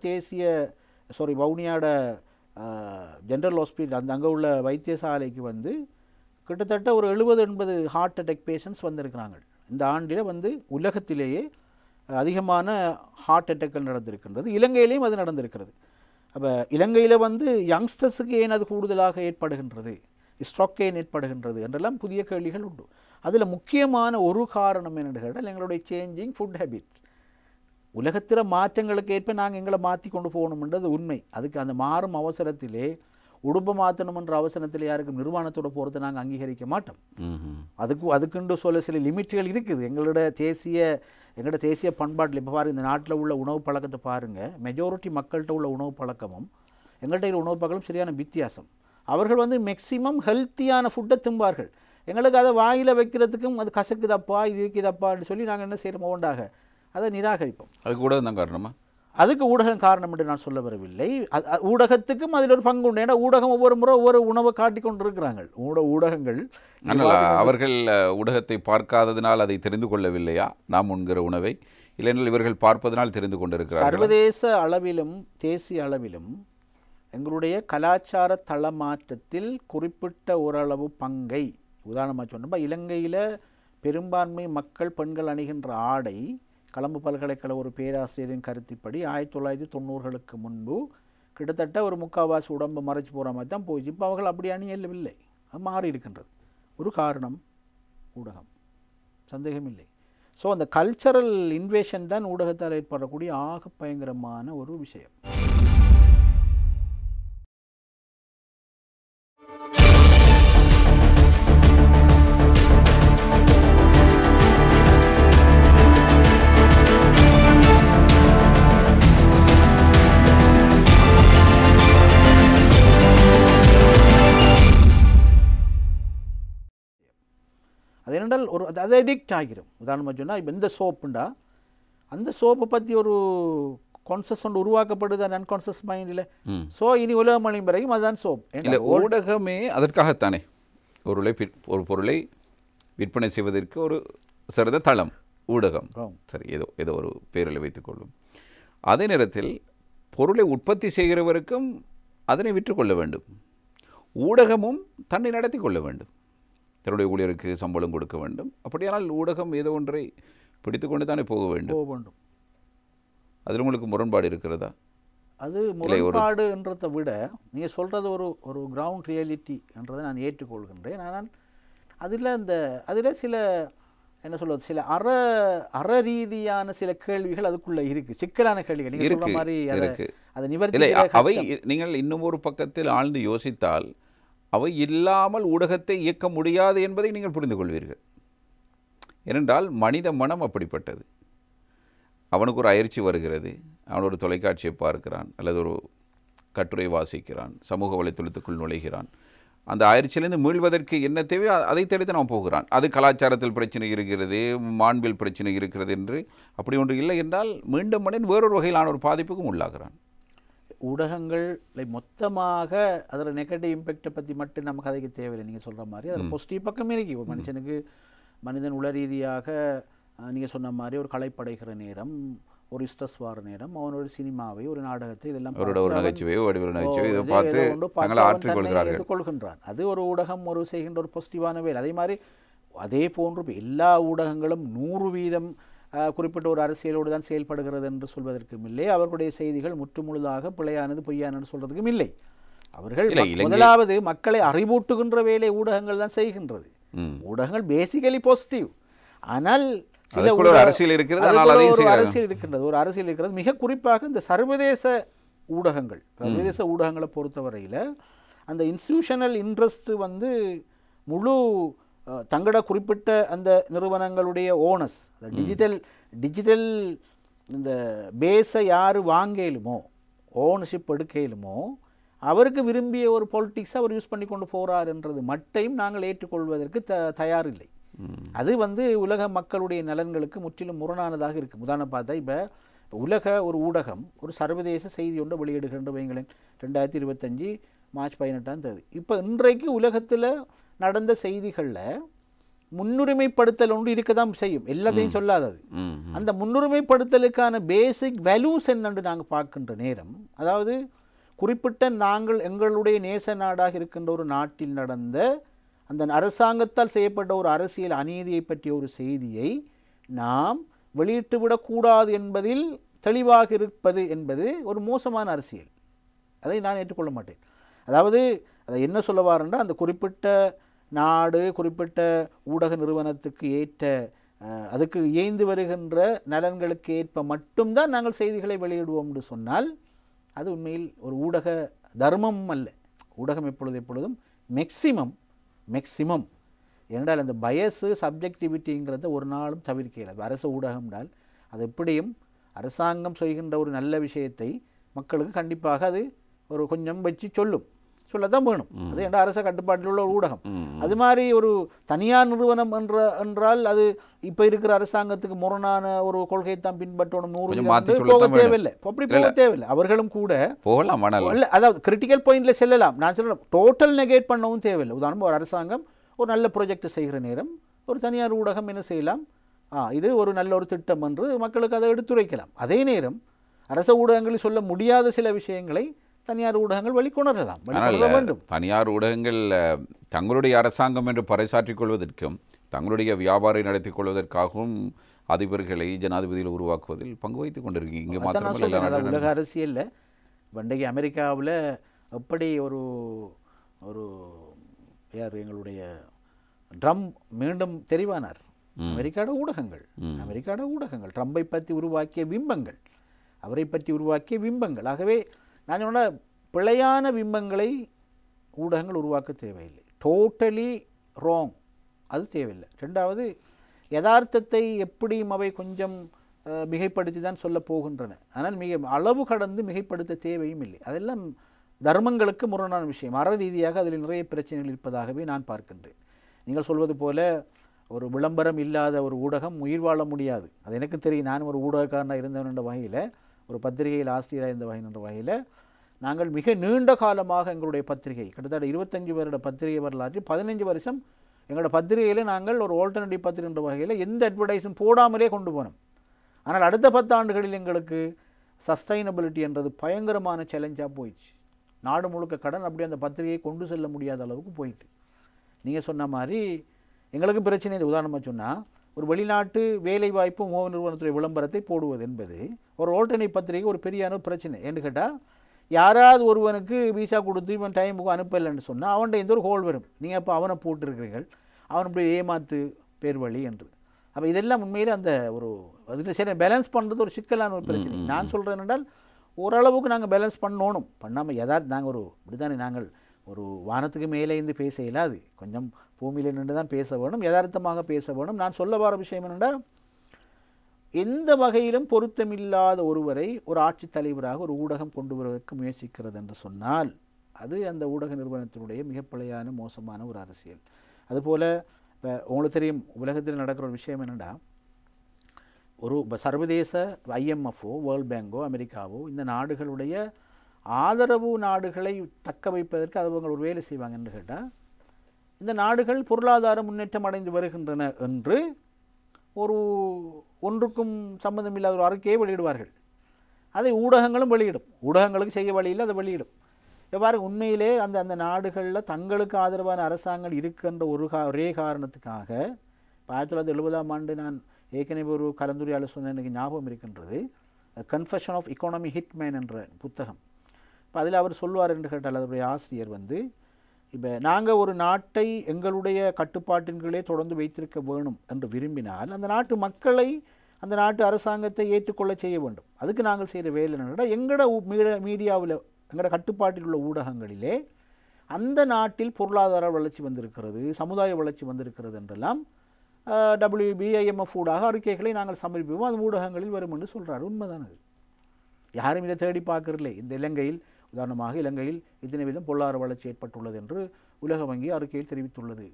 ஜென்ரல் ஹாஸ்பிட்டல், அங்கே உள்ள வைத்தியசாலைக்கு வந்து கிட்டத்தட்ட ஒரு 70-80 ஹார்ட் அட்டாக் பேஷண்ட்ஸ் வந்திருக்கிறாங்க. இந்த ஆண்டில் வந்து உலகத்திலேயே அதிகமான ஹார்ட் அட்டாக்கள் நடந்திருக்கின்றது. இலங்கையிலேயும் அது நடந்திருக்கிறது. அப்போ இலங்கையில் வந்து யங்ஸ்டர்ஸுக்கு ஏன் அது கூடுதலாக ஏற்படுகின்றது, ஸ்ட்ரோக் ஏன் ஏற்படுகின்றது என்றெல்லாம் புதிய கேள்விகள் உண்டு. அதில் முக்கியமான ஒரு காரணம் என்னென்னு கேட்டால் எங்களுடைய சேஞ்சிங் ஃபுட் ஹேபிட். உலகத்திற மாற்றங்களுக்கு ஏற்ப நாங்கள் எங்களை மாற்றி கொண்டு போகணும்ன்றது உண்மை. அதுக்கு அந்த மாறும் அவசரத்திலே உடுப்பை மாற்றணுமென்ற அவசரத்தில் யாருக்கும் நிர்வாணத்தோட போகிறத நாங்கள் அங்கீகரிக்க மாட்டோம். அதுக்குண்டு சொல்ல சில லிமிட்டுகள் இருக்குது. எங்களோட தேசிய பண்பாட்டில் இப்போ பாருங்கள், இந்த நாட்டில் உள்ள உணவு பழக்கத்தை பாருங்கள், மெஜாரிட்டி மக்கள்கிட்ட உள்ள உணவு பழக்கமும் எங்கள்கிட்ட உணவு பழக்கமும் சரியான வித்தியாசம். அவர்கள் வந்து மேக்சிமம் ஹெல்த்தியான ஃபுட்டை திம்பார்கள். எங்களுக்கு அதை வாயில் வைக்கிறதுக்கும் அது கசக்குதப்பா இது இருக்குதப்பான்னு சொல்லி நாங்கள் என்ன செய்கிறோம், ஒன்றாக அதை நிராகரிப்போம். அதுக்கு ஊடகம் தான் காரணமா? அதுக்கு ஊடகம் காரணம் என்று நான் சொல்ல வரவில்லை. ஊடகத்துக்கும் அதில் ஒரு பங்கு உண்டு. ஏன்னா ஊடகம் ஒவ்வொரு முறை ஒவ்வொரு உணவை காட்டி கொண்டிருக்கிறாங்க. ஊடகங்கள் அவர்கள் ஊடகத்தை பார்க்காததினால் அதை தெரிந்து கொள்ளவில்லையா நாம் உண்கிற உணவை? இல்லைனால் இவர்கள் பார்ப்பதனால் தெரிந்து கொண்டிருக்கிறார்கள். சர்வதேச அளவிலும் தேசிய அளவிலும் எங்களுடைய கலாச்சார தளமாற்றத்தில் குறிப்பிட்ட ஓரளவு பங்கை, உதாரணமாக சொன்னோம், இலங்கையில் பெரும்பான்மை மக்கள் பெண்கள் அணிகின்ற ஆடை கொழும்பு பல்கலைக்கழக ஒரு பேராசிரியரின் கருத்திப்படி 1990களுக்கு முன்பு கிட்டத்தட்ட ஒரு முக்கால்வாசி உடம்பு மறைச்சி போகிற மாதிரி தான் போயிடுச்சு. இப்போ அவர்கள் அப்படி அணியவில்லை, அது மாறி இருக்கின்றது. ஒரு காரணம் ஊடகம், சந்தேகமில்லை. ஸோ அந்த கல்ச்சரல் இன்வேஷன் தான் ஊடகத்தால் ஏற்படக்கூடிய ஆக பயங்கரமான ஒரு விஷயம். அது என்னென்றால் அது அடிக்ட் ஆகிரும். உதாரணமாக சொன்னால் இப்போ இந்த சோப்புண்டா அந்த சோப்பை பற்றி ஒரு கான்சஸ் ஒன்று உருவாக்கப்படுது அந்த அன்கான்சியஸ் மைண்டில். ஸோ இனி உலகம் அழியும் வரைக்கும் அதுதான் சோப். இல்லை, ஊடகமே அதற்காகத்தானே ஒரு பொருளை விற்பனை செய்வதற்கு ஒரு சிறந்த தளம் ஊடகம். சரி, ஏதோ ஒரு பேரில் வைத்துக்கொள்ளும். அதே நேரத்தில் பொருளை உற்பத்தி செய்கிறவருக்கும் அதனை விற்றுக்கொள்ள வேண்டும். ஊடகமும் தன்னை நடத்தி கொள்ள வேண்டும், தன்னுடைய ஊழியருக்கு சம்பளம் கொடுக்க வேண்டும். அப்படியானால் ஊடகம் ஏதோ ஒன்றை பிடித்து கொண்டு தானே போக வேண்டும். அதில் உங்களுக்கு முரண்பாடு இருக்கிறதா? அது முரண்பாடுன்றதை விட நீங்கள் சொல்கிறது ஒரு கிரவுண்ட் ரியாலிட்டி என்றதை நான் ஏற்றுக்கொள்கின்றேன். ஆனால் அதில் சில என்ன சொல்வது, சில அற ரீதியான சில கேள்விகள் அதுக்குள்ளே இருக்குது, சிக்கலான கேள்விகள். நீங்கள் சொல்கிற மாதிரி அதை நிவர்த்தி அவை நீங்கள் இன்னும் ஒரு பக்கத்தில் ஆழ்ந்து யோசித்தால் அவை இல்லாமல் ஊடகத்தை இயக்க முடியாது என்பதை நீங்கள் புரிந்து கொள்வீர்கள். ஏனென்றால் மனித மனம் அப்படிப்பட்டது. அவனுக்கு ஒரு அயற்சி வருகிறது, அவன் ஒரு தொலைக்காட்சியை பார்க்கிறான் அல்லது ஒரு கட்டுரை வாசிக்கிறான், சமூக வலைத்தளத்துக்குள் நுழைகிறான். அந்த அயற்சியிலிருந்து மீள்வதற்கு என்ன தேவையோ அதை தேடித்து அவன் போகிறான். அது கலாச்சாரத்தில் பிரச்சனை இருக்கிறது, மாண்பில் பிரச்சனை இருக்கிறது என்று அப்படி ஒன்று இல்லை என்றால் மீண்டும் மனிதன் வேறொரு வகையிலான ஒரு பாதிப்புக்கும் உள்ளாகிறான். ஊடகங்கள் மொத்தமாக அதில் நெகட்டிவ் இம்பேக்டை பற்றி மட்டும் நம்ம கதைக்கு தேவையில்லை. நீங்கள் சொல்கிற மாதிரி அதில் பாசிட்டிவ் பக்கம் இருக்கு. ஒரு மனிதன் உள ரீதியாக நீங்கள் சொன்ன மாதிரி ஒரு கலைப்படைகிற நேரம், ஒரு ஸ்ட்ரெஸ் வார நேரம், அவனோட சினிமாவை, ஒரு நாடகத்தை, இதெல்லாம் ஏற்றுக்கொள்கின்றான். அது ஒரு ஊடகம் ஒரு செய்கின்ற ஒரு பாசிட்டிவான வேலை. அதே மாதிரி அதே போன்று எல்லா ஊடகங்களும் 100% குறிப்பிட்ட ஒரு அரசியலோடு தான் செயல்படுகிறது என்று சொல்வதற்கும் இல்லை. அவர்களுடைய செய்திகள் முற்றுமுழுதாக பிழையானது பொய்யானது சொல்றதுக்கும் இல்லை. அவர்கள் முதலாவது மக்களை அறிவூட்டுகின்ற வேலை ஊடகங்கள் தான் செய்கின்றது. ஊடகங்கள் பேசிக்கலி பாசிட்டிவ். ஆனால் சில அரசியல் இருக்கிறது, ஒரு அரசியல் இருக்கிறது. மிக குறிப்பாக இந்த சர்வதேச ஊடகங்களை பொறுத்தவரையில் அந்த இன்ஸ்டிடியூஷனல் இன்ட்ரெஸ்ட் முழு தங்களோட குறிப்பிட்ட அந்த நிறுவனங்களுடைய ஓனர்ஸ், டிஜிட்டல் இந்த பேஸை யார் வாங்கலுமோ, ஓனர்ஷிப் எடுக்கலுமோ, அவருக்கு விரும்பிய ஒரு பாலிட்டிக்ஸை அவர் யூஸ் பண்ணி கொண்டு போகிறாருன்றது மட்டும் நாங்கள் ஏற்றுக்கொள்வதற்கு தயாரில்லை. அது உலக மக்களுடைய நலன்களுக்கு முற்றிலும் முரணானதாக இருக்குது. உதாரணம் பார்த்தா இப்போ ஒரு ஊடகம் ஒரு சர்வதேச செய்தி ஒன்றை வெளியிடுகின்ற வைங்களேன், 2025 மார்ச் 18 இப்போ இன்றைக்கு உலகத்தில் நடந்த செய்திகளில் முன்னுரிமைப்படுத்தல் ஒன்று இருக்க தான் செய்யும், எல்லாத்தையும் சொல்லாதது. அந்த முன்னுரிமைப்படுத்தலுக்கான பேசிக் வேல்யூஸ் என்னென்று நாங்கள் பார்க்கின்ற நேரம், அதாவது குறிப்பிட்ட எங்களுடைய நேச நாடாக இருக்கின்ற ஒரு நாட்டில் நடந்த அந்த அரசாங்கத்தால் செய்யப்பட்ட ஒரு அரசியல் அநீதியை பற்றிய ஒரு செய்தியை நாம் வெளியிட்டு விடக்கூடாது என்பதில் தெளிவாக இருப்பது என்பது ஒரு மோசமான அரசியல். அதை நான் ஏற்றுக்கொள்ள மாட்டேன். அதாவது அதை என்ன சொல்ல வாரேன்னா, அந்த குறிப்பிட்ட நாடு குறிப்பிட்ட ஊடக நிறுவனத்துக்கு ஏற்ற அதுக்கு இயைந்து வருகின்ற நலன்களுக்கு ஏற்ப மட்டும்தான் நாங்கள் செய்திகளை வெளியிடுவோம் என்று சொன்னால் அது உண்மையில் ஒரு ஊடக தர்மம் அல்ல. ஊடகம் எப்பொழுதும் மேக்சிமம் என்றால் அந்த பயஸு சப்ஜெக்டிவிட்டிங்கிறத ஒரு நாளும் தவிர்க்கிறது. அரசு ஊடகம் என்றால் அது எப்படியும் அரசாங்கம் செய்கின்ற ஒரு நல்ல விஷயத்தை மக்களுக்கு கண்டிப்பாக அது ஒரு கொஞ்சம் வச்சு சொல்லத்தான் வேணும். அது என்ற அரச கட்டுப்பாட்டில் உள்ள ஒரு ஊடகம். அது மாதிரி ஒரு தனியார் நிறுவனம் என்றால் அது இப்போ இருக்கிற அரசாங்கத்துக்கு முரணான ஒரு கொள்கையைத்தான் பின்பற்றணும் 100 போக தேவையில்லை. அப்படி போக தேவையில்லை. அவர்களும் கூட போகலாம், அதாவது கிரிட்டிக்கல் பாயிண்ட்ல செல்லலாம். நான் சொல்றேன் டோட்டல் நெகேட் பண்ணவும் தேவையில்லை. உதாரணம் ஒரு அரசாங்கம் ஒரு நல்ல ப்ராஜெக்ட் செய்கிற நேரம் ஒரு தனியார் ஊடகம் என்ன செய்யலாம், இது ஒரு நல்ல ஒரு திட்டம் என்று மக்களுக்கு அதை எடுத்துரைக்கலாம். அதே நேரம் அரச ஊடகங்களில் சொல்ல முடியாத சில விஷயங்களை தனியார் ஊடகங்கள் வெளிக்கொணரலாம், வெளிக்கொணர வேண்டும். தனியார் ஊடகங்கள் தங்களுடைய அரசாங்கம் என்று பறைசாற்றிக் கொள்வதற்கும் தங்களுடைய வியாபாரம் நடத்தி கொள்வதற்காகவும் அதிபர்களை ஜனாதிபதியில் உருவாக்குவதில் பங்கு வைத்துக் கொண்டிருக்கீங்க. இங்கே மாத்திரம் உலக அரசியலில் பண்டைய அமெரிக்காவில் எப்படி ஒரு ஒரு யார் எங்களுடைய ட்ரம்ப் மீண்டும் தெரிவானார். அமெரிக்காட ஊடகங்கள் ட்ரம்பை பற்றி உருவாக்கிய பிம்பங்கள், அவரை பற்றி உருவாக்கிய பிம்பங்கள். ஆகவே நான் சொன்ன பிழையான பிம்பங்களை ஊடகங்கள் உருவாக்க தேவையில்லை. டோட்டலி ராங், அது தேவையில்லை. ரெண்டாவது, யதார்த்தத்தை எப்படியும் அவை கொஞ்சம் மிகைப்படுத்தி தான் சொல்ல போகின்றன. ஆனால் அளவு கடந்து மிகைப்படுத்த தேவையும் இல்லை. அதெல்லாம் தர்மங்களுக்கு முரணான விஷயம். அற ரீதியாக அதில் நிறைய பிரச்சனைகள் இருப்பதாகவே நான் பார்க்கின்றேன். நீங்கள் சொல்வது போல ஒரு விளம்பரம் இல்லாத ஒரு ஊடகம் உயிர் வாழ முடியாது. அது எனக்கு தெரியும். நான் ஒரு ஊடகக்காரனாக இருந்தவன் என்ற வகையில், ஒரு பத்திரிகையில் ஆசிரியராக இருந்த வகையில் என்ற வகையில், நாங்கள் மிக நீண்ட காலமாக எங்களுடைய பத்திரிகை கிட்டத்தட்ட 25 வருட பத்திரிகை வரலாற்றில் 15 வருஷம் எங்களோட பத்திரிகையில் நாங்கள் ஒரு ஆல்டர்னேட்டிவ் பத்திரிகை என்ற வகையில் எந்த அட்வர்டைஸும் போடாமலே கொண்டு போனோம். ஆனால் அடுத்த 10 ஆண்டுகளில் எங்களுக்கு சஸ்டைனபிலிட்டி என்றது பயங்கரமான சேலஞ்சாக போயிடுச்சு. நாடு முழுக்க கடன் அப்படி அந்த பத்திரிகையை கொண்டு செல்ல முடியாத அளவுக்கு போயிட்டு. நீங்கள் சொன்ன மாதிரி எங்களுக்கும் பிரச்சனை. இந்த உதாரணமாக சொன்னால், ஒரு வெளிநாட்டு வேலைவாய்ப்பு முக நிறுவனத்துடைய விளம்பரத்தை போடுவது என்பது ஒரு ஆல்டர்னேட்டிவ் பத்திரிகை ஒரு பெரியான பிரச்சனை. ஏன்னு கேட்டால், யாராவது ஒருவனுக்கு விசா கொடுத்து இவன் டைமுக்கு அனுப்பலைன்னு சொன்னால் அவன்கிட்ட எந்த ஒரு ஹோல் வரும். நீங்கள் அப்போ அவனை போட்டிருக்கிறீர்கள், அவன் இப்படி ஏமாத்து பேர் வழி என்று. அப்போ இதெல்லாம் உண்மையில் அந்த ஒரு அதில் சரி பேலன்ஸ் பண்ணுறது ஒரு சிக்கலான ஒரு பிரச்சனை. நான் சொல்கிறேன் என்றால், ஓரளவுக்கு நாங்கள் பேலன்ஸ் பண்ணணும். பண்ணாமல் நாங்கள் ஒரு இப்படித்தானே நாங்கள் ஒரு வானத்துக்கு மேலே இருந்து பேச இயலாது. கொஞ்சம் பூமியில் நின்று தான் பேச வேணும், யதார்த்தமாக பேச வேணும். நான் சொல்ல வர விஷயம் என்னென்னா, எந்த வகையிலும் பொருத்தமில்லாத ஒருவரை ஒரு ஆட்சித் தலைவராக ஒரு ஊடகம் கொண்டு வருவதற்கு முயற்சிக்கிறது என்று சொன்னால் அது அந்த ஊடக நிறுவனத்தினுடைய மிகப்பழையான மோசமான ஒரு அரசியல். அதுபோல் இப்போ உங்களுக்கு தெரியும், உலகத்தில் நடக்கிற ஒரு விஷயம் என்னென்னா, ஒரு சர்வதேச IMFஓ வேர்ல்ட் பேங்கோ அமெரிக்காவோ இந்த நாடுகளுடைய ஆதரவு நாடுகளை தக்க வைப்பதற்கு அவங்க ஒரு வேலை செய்வாங்க என்று கேட்டால், இந்த நாடுகள் பொருளாதார முன்னேற்றம் அடைந்து வருகின்றன என்று ஒன்றுக்கும் சம்பந்தம் இல்லாத ஒரு அறிக்கையை வெளியிடுவார்கள். அதை ஊடகங்களும் வெளியிடும். ஊடகங்களுக்கு செய்ய வழியில் அதை வெளியிடும். எவ்வாறு உண்மையிலே அந்த நாடுகளில் தங்களுக்கு ஆதரவான அரசாங்கம் இருக்கின்ற ஒரே காரணத்துக்காக 1970ஆம் ஆண்டு நான் ஏற்கனவே ஒரு கலந்துரையாடல் சொன்ன எனக்கு ஞாபகம் இருக்கின்றது. கன்ஃபெஷன் ஆஃப் எக்கானமி ஹிட்மேன் என்ற புத்தகம். இப்போ அதில் அவர் சொல்வார் என்று கேட்டால், அதனுடைய ஆசிரியர் இப்போ நாங்கள் ஒரு நாட்டை எங்களுடைய கட்டுப்பாட்டின் கீழே தொடர்ந்து வைத்திருக்க வேணும் என்று விரும்பினால் அந்த நாட்டு மக்களை அந்த நாட்டு அரசாங்கத்தை ஏற்றுக்கொள்ள செய்ய வேண்டும். அதுக்கு நாங்கள் செய்கிற வேலை என்னென்னா, எங்களோட மீடியாவில் எங்களோட கட்டுப்பாட்டில் உள்ள ஊடகங்களிலே அந்த நாட்டில் பொருளாதார வளர்ச்சி வந்திருக்கிறது, சமுதாய வளர்ச்சி வந்திருக்கிறது என்றெல்லாம் WB IMF ஊடாக அறிக்கைகளை நாங்கள் சமர்ப்பிப்போம், அது ஊடகங்களில் வரும் என்று சொல்கிறார். உண்மைதான். அது யாரும் இதை தேடி பார்க்கறதில்லை. இந்த இலங்கையில் உதாரணமாக இலங்கையில் இத்தனை விதம் பொருளாதார வளர்ச்சி ஏற்பட்டுள்ளது என்று உலக வங்கி அறிக்கையில் தெரிவித்துள்ளது.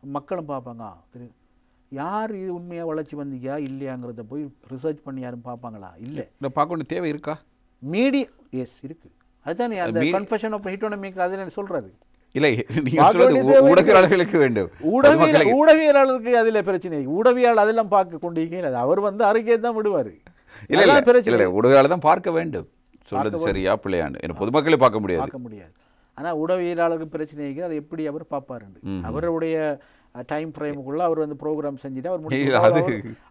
மக்களும் பார்ப்பாங்க, யார் இது உண்மையாக வளர்ச்சி வந்தீங்க இல்லையாங்கிறத போய் ரிசர்ச் பண்ணி யாரும் பார்ப்பாங்களா? இல்லை. பார்க்கணும் தேவை இருக்கா? மீடியா எஸ் இருக்குது. அதுதானே அந்த கன்ஃபெஷன் ஆஃப் எக்கனாமிக் அதில் சொல்கிறாரு. இல்லை, ஊடகவியலாளர்களுக்கு வேண்டும். ஊடகவியலாளருக்கு அதில் பிரச்சனை. ஊடகவியலாளர் அதெல்லாம் பார்க்க கொண்டிருக்கீங்க. அவர் அறிக்கையை தான் விடுவார். இல்லை பிரச்சனை. ஊடகவியலாளர் தான் பார்க்க வேண்டும். சொல்றது சரியா பிள்ளையாண்டு பொதுமக்களை பார்க்க முடியாது. ஆனால் ஊடகவியலாளருக்கு பிரச்சனைக்கு அதை எப்படி அவர் பார்ப்பாருண்டு. அவருடைய டைம் ஃப்ரேமுக்குள்ளே அவர் வந்து ப்ரோக்ராம் செஞ்சுட்டு அவர் அது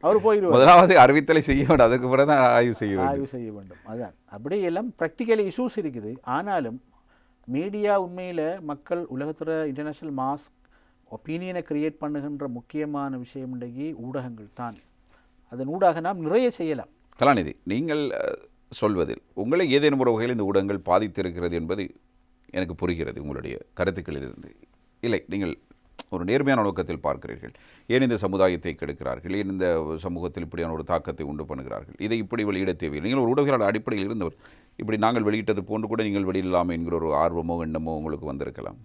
அவர் போயிடுவார். முதலாவது அறிவித்தலை செய்ய வேண்டும், அதுக்கு பிறகு தான் ஆய்வு செய்ய வேண்டும். அதுதான் அப்படி எல்லாம் ப்ராக்டிக்கலி இஷ்யூஸ் இருக்குது. ஆனாலும் மீடியா உண்மையில் மக்கள் உலகத்தில் இன்டர்நேஷ்னல் மாஸ் ஒப்பீனியனை கிரியேட் பண்ணுகின்ற முக்கியமான விஷயம் இன்றைக்கு ஊடகங்கள் தான். அதன் ஊடாக நாம் நிறைய செய்யலாம். கலாநிதி, நீங்கள் சொல்வதில் உங்களை ஏதேனும் ஒரு வகையில் இந்த ஊடகங்கள் பாதித்திருக்கிறது என்பது எனக்கு புரிகிறது உங்களுடைய கருத்துக்களிலிருந்து. இல்லை, நீங்கள் ஒரு நேர்மையான நோக்கத்தில் பார்க்கிறீர்கள். ஏன் இந்த சமுதாயத்தை கெடுக்கிறார்கள், ஏன் இந்த சமூகத்தில் இப்படியான ஒரு தாக்கத்தை உண்டு பண்ணுகிறார்கள், இதை இப்படி வெளியிட தேவையில்லை. நீங்கள் ஒரு ஊடகங்களோட அடிப்படையில் இருந்தவர், இப்படி நாங்கள் வெளியிட்டது போன்று கூட நீங்கள் வெளியிடலாமே என்கிற ஒரு ஆர்வமோ எண்ணமோ உங்களுக்கு வந்திருக்கலாம்.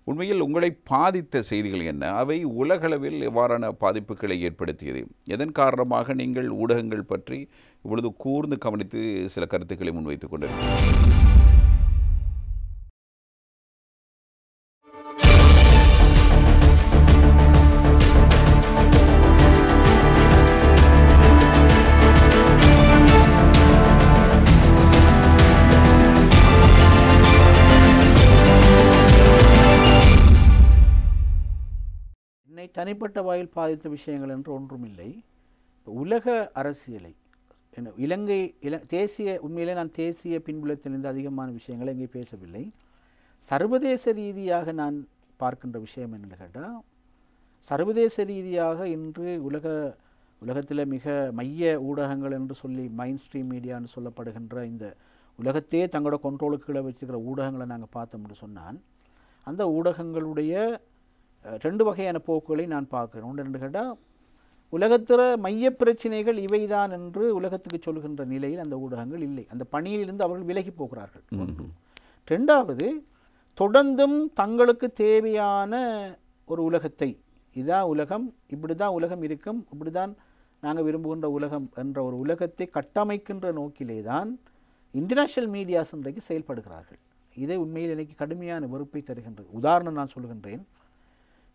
உண்மையில் உங்களை பாதித்த செய்திகள் என்ன? அவை உலகளவில் எவ்வாறான பாதிப்புகளை ஏற்படுத்தியது? எதன் காரணமாக நீங்கள் ஊடகங்கள் பற்றி இவ்வளவு கூர்ந்து கவனித்து சில கருத்துக்களை முன்வைத்துக் கொண்டிருக்கிறீர்கள்? தனிப்பட்ட வாயில் பாதித்த விஷயங்கள் என்று ஒன்றுமில்லை. உலக அரசியலை இலங்கை தேசிய உண்மையிலே நான் தேசிய பின்புலத்திலிருந்து அதிகமான விஷயங்களை இங்கே பேசவில்லை. சர்வதேச ரீதியாக நான் பார்க்கின்ற விஷயம் என்ன கேட்டால், சர்வதேச ரீதியாக இன்று உலகத்தில் மிக மைய ஊடகங்கள் என்று சொல்லி மைண்ட் ஸ்ட்ரீம் மீடியான்னு சொல்லப்படுகின்ற இந்த உலகத்தையே தங்களோட கண்ட்ரோலுக்கு கீழே வச்சுக்கிற ஊடகங்களை நாங்கள் பார்த்தோம்னு சொன்னால், அந்த ஊடகங்களுடைய ரெண்டு வகையான போக்குகளை நான் பார்க்குறேன். ஒன்று ரெண்டு கேட்டால், உலகத்தில் மைய பிரச்சனைகள் இவைதான் என்று உலகத்துக்கு சொல்கின்ற நிலையில் அந்த ஊடகங்கள் இல்லை. அந்த பணியிலிருந்து அவர்கள் விலகி போகிறார்கள். ஒன்று. ரெண்டாவது, தொடர்ந்தும் தங்களுக்கு தேவையான ஒரு உலகத்தை, இதுதான் உலகம், இப்படி தான் உலகம் இருக்கும், இப்படி தான் நாங்கள் விரும்புகின்ற உலகம் என்ற ஒரு உலகத்தை கட்டமைக்கின்ற நோக்கிலே தான் இன்டர்நேஷ்னல் மீடியாஸ் இன்றைக்கு செயல்படுகிறார்கள். இதை உண்மையில் எனக்கு கடுமையான வெறுப்பை தருகின்றது. உதாரணம் நான் சொல்கின்றேன்.